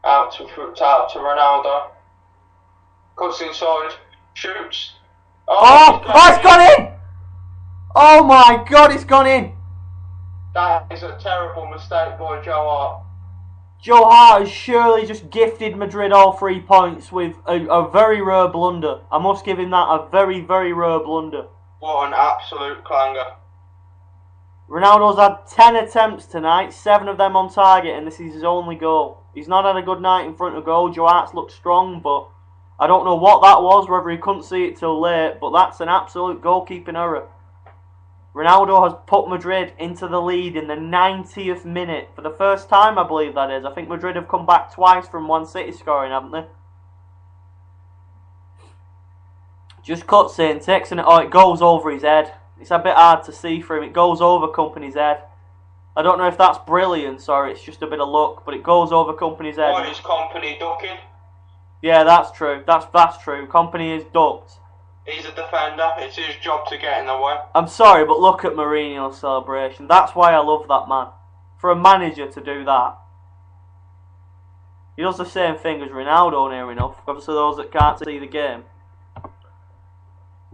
Out to Ronaldo. Cuts inside. Shoots. Oh, it's gone in! Oh my God, it's gone in! That is a terrible mistake by Joe Hart. Joe Hart has surely just gifted Madrid all 3 points with a very rare blunder. I must give him that, a very, very rare blunder. What an absolute clanger. Ronaldo's had 10 attempts tonight, 7 of them on target, and this is his only goal. He's not had a good night in front of goal. Joe Hart's looked strong, but I don't know what that was, whether he couldn't see it till late, but that's an absolute goalkeeping error. Ronaldo has put Madrid into the lead in the 90th minute. For the first time, I believe that is. I think Madrid have come back twice from one City scoring, haven't they? Just cuts in, takes it. Oh, it goes over his head. It's a bit hard to see for him. It goes over Company's head. I don't know if that's brilliance or it's just a bit of luck, but it goes over Company's head. What is Company ducking? Yeah, that's true. That's true. Company is ducked. He's a defender. It's his job to get in the way. I'm sorry, but look at Mourinho's celebration. That's why I love that man. For a manager to do that. He does the same thing as Ronaldo near enough. Obviously those that can't see the game.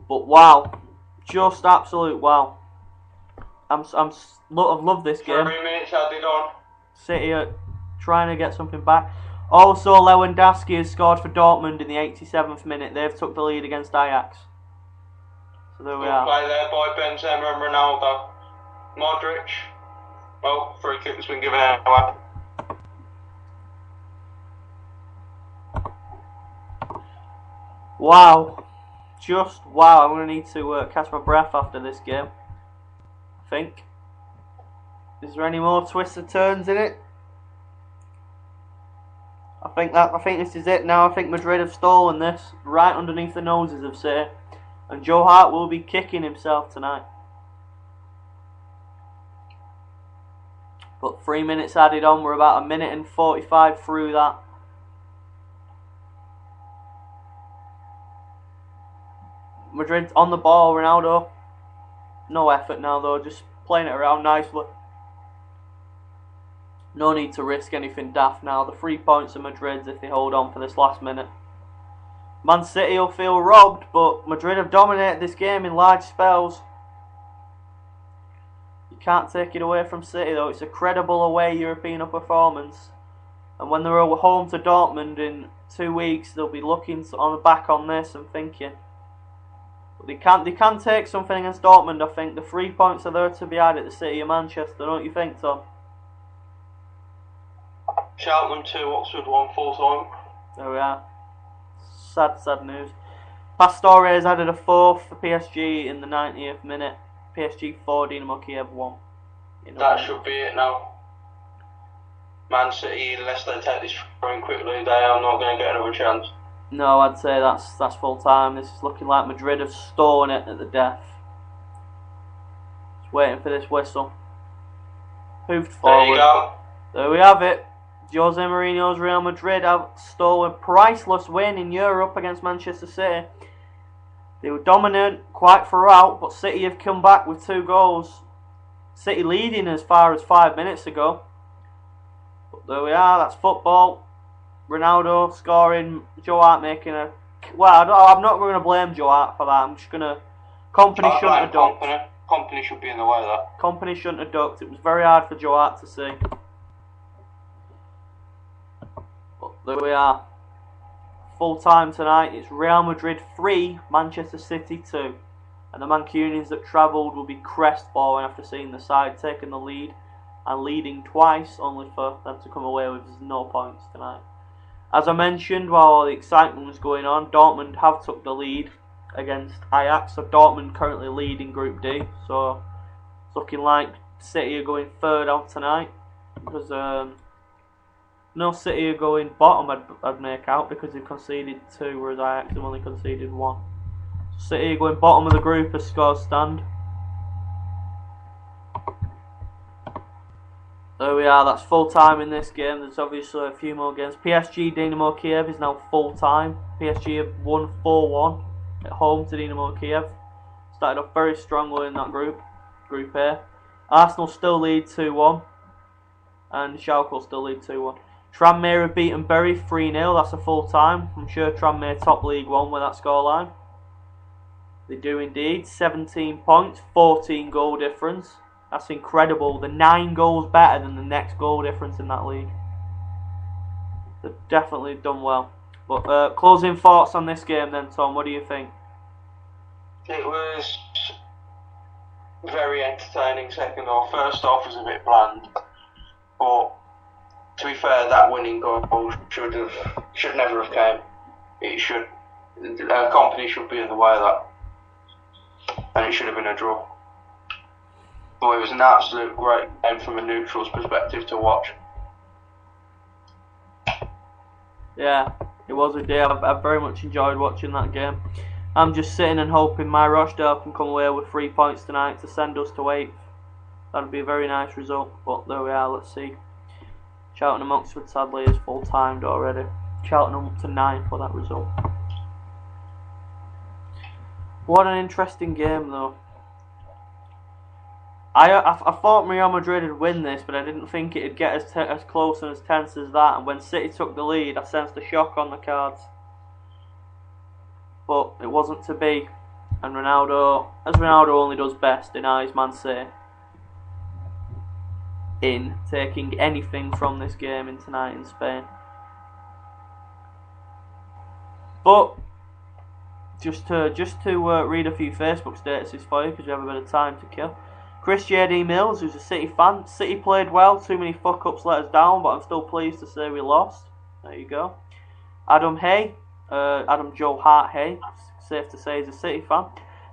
But wow. Just absolute wow. I've loved this game. 3 minutes added on. City are trying to get something back. Also, Lewandowski has scored for Dortmund in the 87th minute. They've took the lead against Ajax. So there we are. Play there by Benzema and Ronaldo. Modric. Well, free kick has been given out. Wow. Just wow. I'm going to need to catch my breath after this game. think. Is there any more twists and turns in it? I think this is it now. I think Madrid have stolen this right underneath the noses of City, and Joe Hart will be kicking himself tonight. But 3 minutes added on. We're about 1:45 through that. Madrid on the ball. Ronaldo. No effort now though. Just playing it around nicely. No need to risk anything daft now. The 3 points of Madrid's if they hold on for this last minute. Man City will feel robbed, but Madrid have dominated this game in large spells. You can't take it away from City though. It's a credible away European performance. And when they're home to Dortmund in 2 weeks, they'll be looking back on this and thinking. But they can take something against Dortmund, I think. The 3 points are there to be had at the City of Manchester, don't you think, Tom? Cheltenham 2, Oxford 1, full time. There we are. Sad news. Pastore has added a 4th for PSG in the 90th minute. PSG 4, Dynamo Kiev 1. That should be it now. Man City, unless they take this throw quickly, they are not going to get another chance. No, I'd say that's full time. This is looking like Madrid have stolen it at the death. Just waiting for this whistle. Hoofed forward. There you go. There we have it. Jose Mourinho's Real Madrid have stolen a priceless win in Europe against Manchester City. They were dominant quite throughout, but City have come back with 2 goals. City leading as far as 5 minutes ago. But there we are, that's football. Ronaldo scoring, Joe Hart making a... Well, I'm not going to blame Joe Hart for that. I'm just going to... Company shouldn't have ducked. Company should be in the way of that. Company shouldn't have ducked. It was very hard for Joe Hart to see. But there we are. Full time tonight. It's Real Madrid 3, Manchester City 2. And the Mancunians that travelled will be crestfallen after seeing the side taking the lead and leading twice, only for them to come away with 0 points tonight. As I mentioned, while all the excitement was going on, Dortmund have took the lead against Ajax. So Dortmund currently lead in Group D. So it's looking like City are going 3rd out tonight. Because no, City are going bottom, I'd make out, because they've conceded 2, whereas Ajax have only conceded 1. City are going bottom of the group as scores stand. There we are, that's full time in this game. There's obviously a few more games. PSG Dynamo Kiev is now full time. PSG have won 4-1 at home to Dynamo Kiev. Started off very strongly in that group, Group A. Arsenal still lead 2-1. And Schalke will still lead 2-1. Tranmere have beaten Bury 3-0, that's a full time. I'm sure Tranmere top League 1 with that scoreline. They do indeed. 17 points, 14 goal difference. That's incredible. They're 9 goals better than the next goal difference in that league. They've definitely done well. But closing thoughts on this game then, Tom, what do you think? It was very entertaining second half. First half was a bit bland. But to be fair, that winning goal should never have came. It should. Company should be in the way of that. And it should have been a draw. But it was an absolute great game from a neutral's perspective to watch. Yeah, it was a day. I've very much enjoyed watching that game. I'm just sitting and hoping my Rochdale can come away with 3 points tonight to send us to 8th. That'd be a very nice result. But there we are, let's see. Cheltenham Oxford sadly is full timed already. Cheltenham up to 9th for that result. What an interesting game though. I thought Real Madrid would win this, but I didn't think it'd get as close and as tense as that. And when City took the lead, I sensed a shock on the cards. But it wasn't to be. And Ronaldo only does best in eyes Man City, in taking anything from this game in tonight in Spain. But just to read a few Facebook statuses for you, because we have a bit of time to kill. Chris J.D. Mills, who's a City fan. City played well, too many fuck-ups let us down, but I'm still pleased to say we lost. There you go. Adam Hay, Adam Joe Hart Hay, safe to say he's a City fan.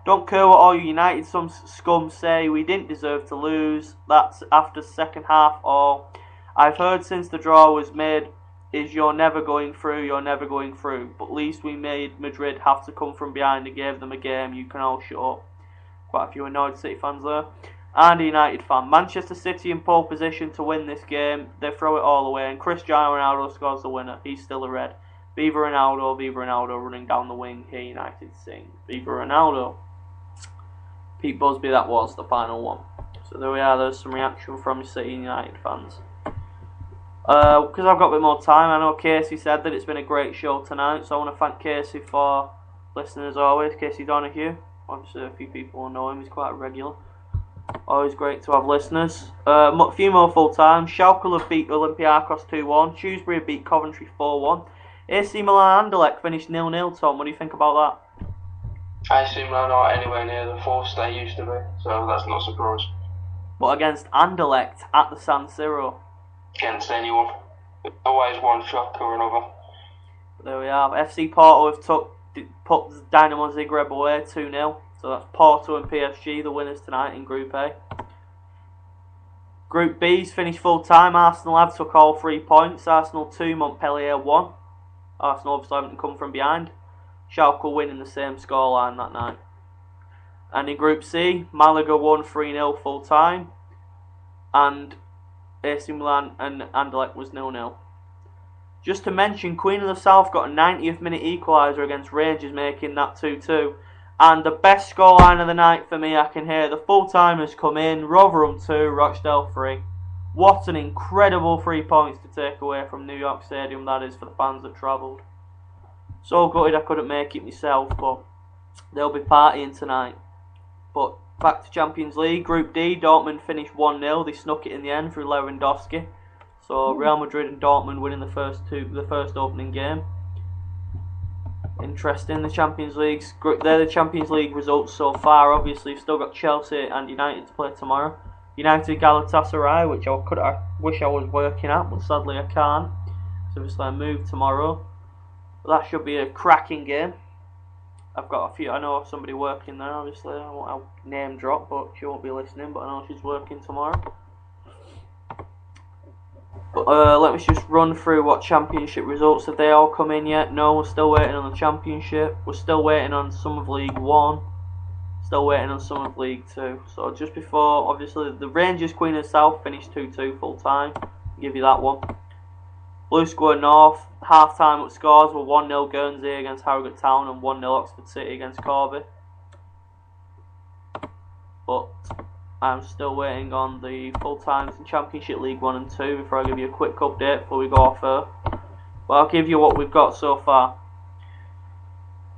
Don't care what all you United scum say, we didn't deserve to lose. That's after second half all. I've heard since the draw was made is you're never going through. But at least we made Madrid have to come from behind and gave them a game. You can all shut up. Quite a few annoyed City fans there. And a United fan. Manchester City in pole position to win this game. They throw it all away and Cristiano Ronaldo scores the winner. He's still a red. Viva Ronaldo running down the wing. Here United sing. Viva Ronaldo. Pete Busby, that was the final one. So there we are, there's some reaction from City and United fans. Because I've got a bit more time, I know Casey said that it's been a great show tonight, so I want to thank Casey for listening as always. Casey Donahue, obviously a few people will know him, he's quite a regular. Always great to have listeners. A few more full time. Schalke have beat Olympiacos 2-1. Shrewsbury have beat Coventry 4-1. AC Milan Anderlecht finished 0-0. Tom, what do you think about that? AC Milan are anywhere near the force they used to be, so that's not a surprise. But against Anderlecht at the San Siro. Against anyone. Always one shock or another. There we are. FC Porto have put Dynamo Zagreb away 2-0. So that's Porto and PSG, the winners tonight in Group A. Group B's finished full time. Arsenal have took all 3 points. Arsenal 2, Montpellier 1. Arsenal obviously haven't come from behind. Schalke winning the same scoreline that night. And in Group C, Malaga won 3-0 full time. And AC Milan and Anderlecht was 0-0. Just to mention, Queen of the South got a 90th minute equaliser against Rangers, making that 2-2. And the best scoreline of the night for me, I can hear the full-timers come in. Rotherham 2, Rochdale 3. What an incredible 3 points to take away from New York Stadium, that is, for the fans that travelled. So gutted I couldn't make it myself, but they'll be partying tonight. But back to Champions League. Group D, Dortmund finished 1-0. They snuck it in the end through Lewandowski. So Real Madrid and Dortmund winning the first opening game. Interesting, the Champions League. They're the Champions League results so far. Obviously, you've still got Chelsea and United to play tomorrow. United Galatasaray, which I wish I was working at, but sadly I can't. So obviously I move tomorrow. But that should be a cracking game. I've got a few. I know somebody working there. Obviously, I won't name drop, but she won't be listening. But I know she's working tomorrow. But let me just run through what championship results. Have they all come in yet? No, we're still waiting on the championship. We're still waiting on some of League 1. Still waiting on some of League 2. So just before, obviously, the Rangers Queen of South finished 2-2 full time. I'll give you that one. Blue Square North, half time up scores were 1-0 Guernsey against Harrogate Town and 1-0 Oxford City against Corby. But I'm still waiting on the full times in Championship League 1 and 2 before I give you a quick update before we go off here. But I'll give you what we've got so far.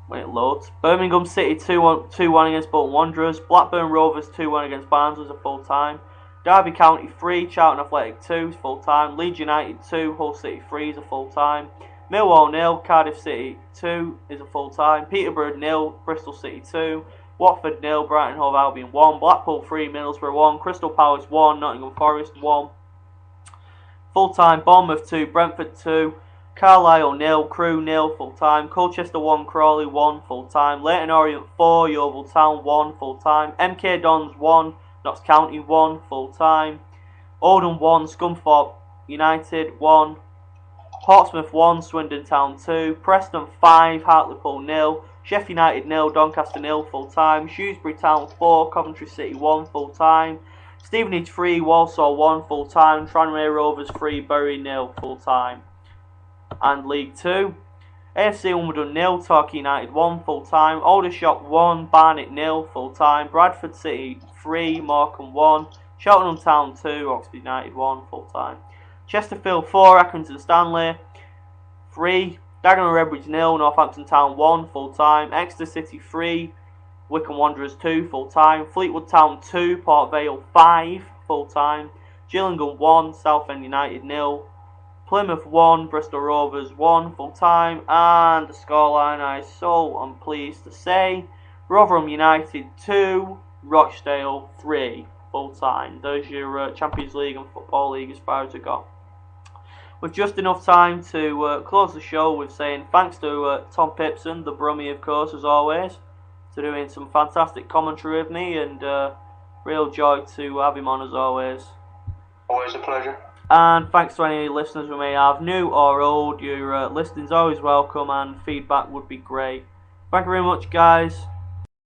When it loads. Birmingham City 2-1 against Bolton Wanderers. Blackburn Rovers 2-1 against Barnsley a full time. Derby County 3, Charlton Athletic 2 is full time. Leeds United 2, Hull City 3 is a full time. Millwall 0, Cardiff City 2 is a full time. Peterborough 0, Bristol City 2. Watford 0, Brighton Hove Albion 1. Blackpool 3, Middlesbrough 1. Crystal Palace 1, Nottingham Forest 1. Full time Bournemouth 2, Brentford 2. Carlisle 0, Crewe 0 full time. Colchester 1, Crawley 1 full time. Leyton Orient 4, Yeovil Town 1 full time. MK Dons 1, Notts County 1 full time. Oldham 1, Scunthorpe United 1. Portsmouth 1, Swindon Town 2. Preston 5, Hartlepool 0. Sheffield United 0, Doncaster 0 full time. Shrewsbury Town 4, Coventry City 1 full time. Stevenage 3, Walsall 1 full time. Tranmere Rovers 3, Bury 0 full time. And League 2, AFC Wimbledon 0, Torquay United 1 full time. Aldershot 1, Barnet 0 full time. Bradford City 3, Morecambe 1. Cheltenham Town 2, Oxford United 1 full time. Chesterfield 4, Accrington Stanley 3. Dagenham Redbridge 0, Northampton Town 1 full time. Exeter City 3, Wycombe Wanderers 2 full time. Fleetwood Town 2, Port Vale 5 full time. Gillingham 1, Southend United 0. Plymouth 1, Bristol Rovers 1 full time. And the scoreline I so am pleased to say, Rotherham United 2, Rochdale 3 full time. There's your Champions League and Football League as far as I got. With just enough time to close the show with saying thanks to Tom Pipson, the Brummie of course as always. to doing some fantastic commentary with me, and real joy to have him on as always. Always a pleasure. And thanks to any listeners we may have, new or old. Your listening's always welcome, and feedback would be great. Thank you very much, guys.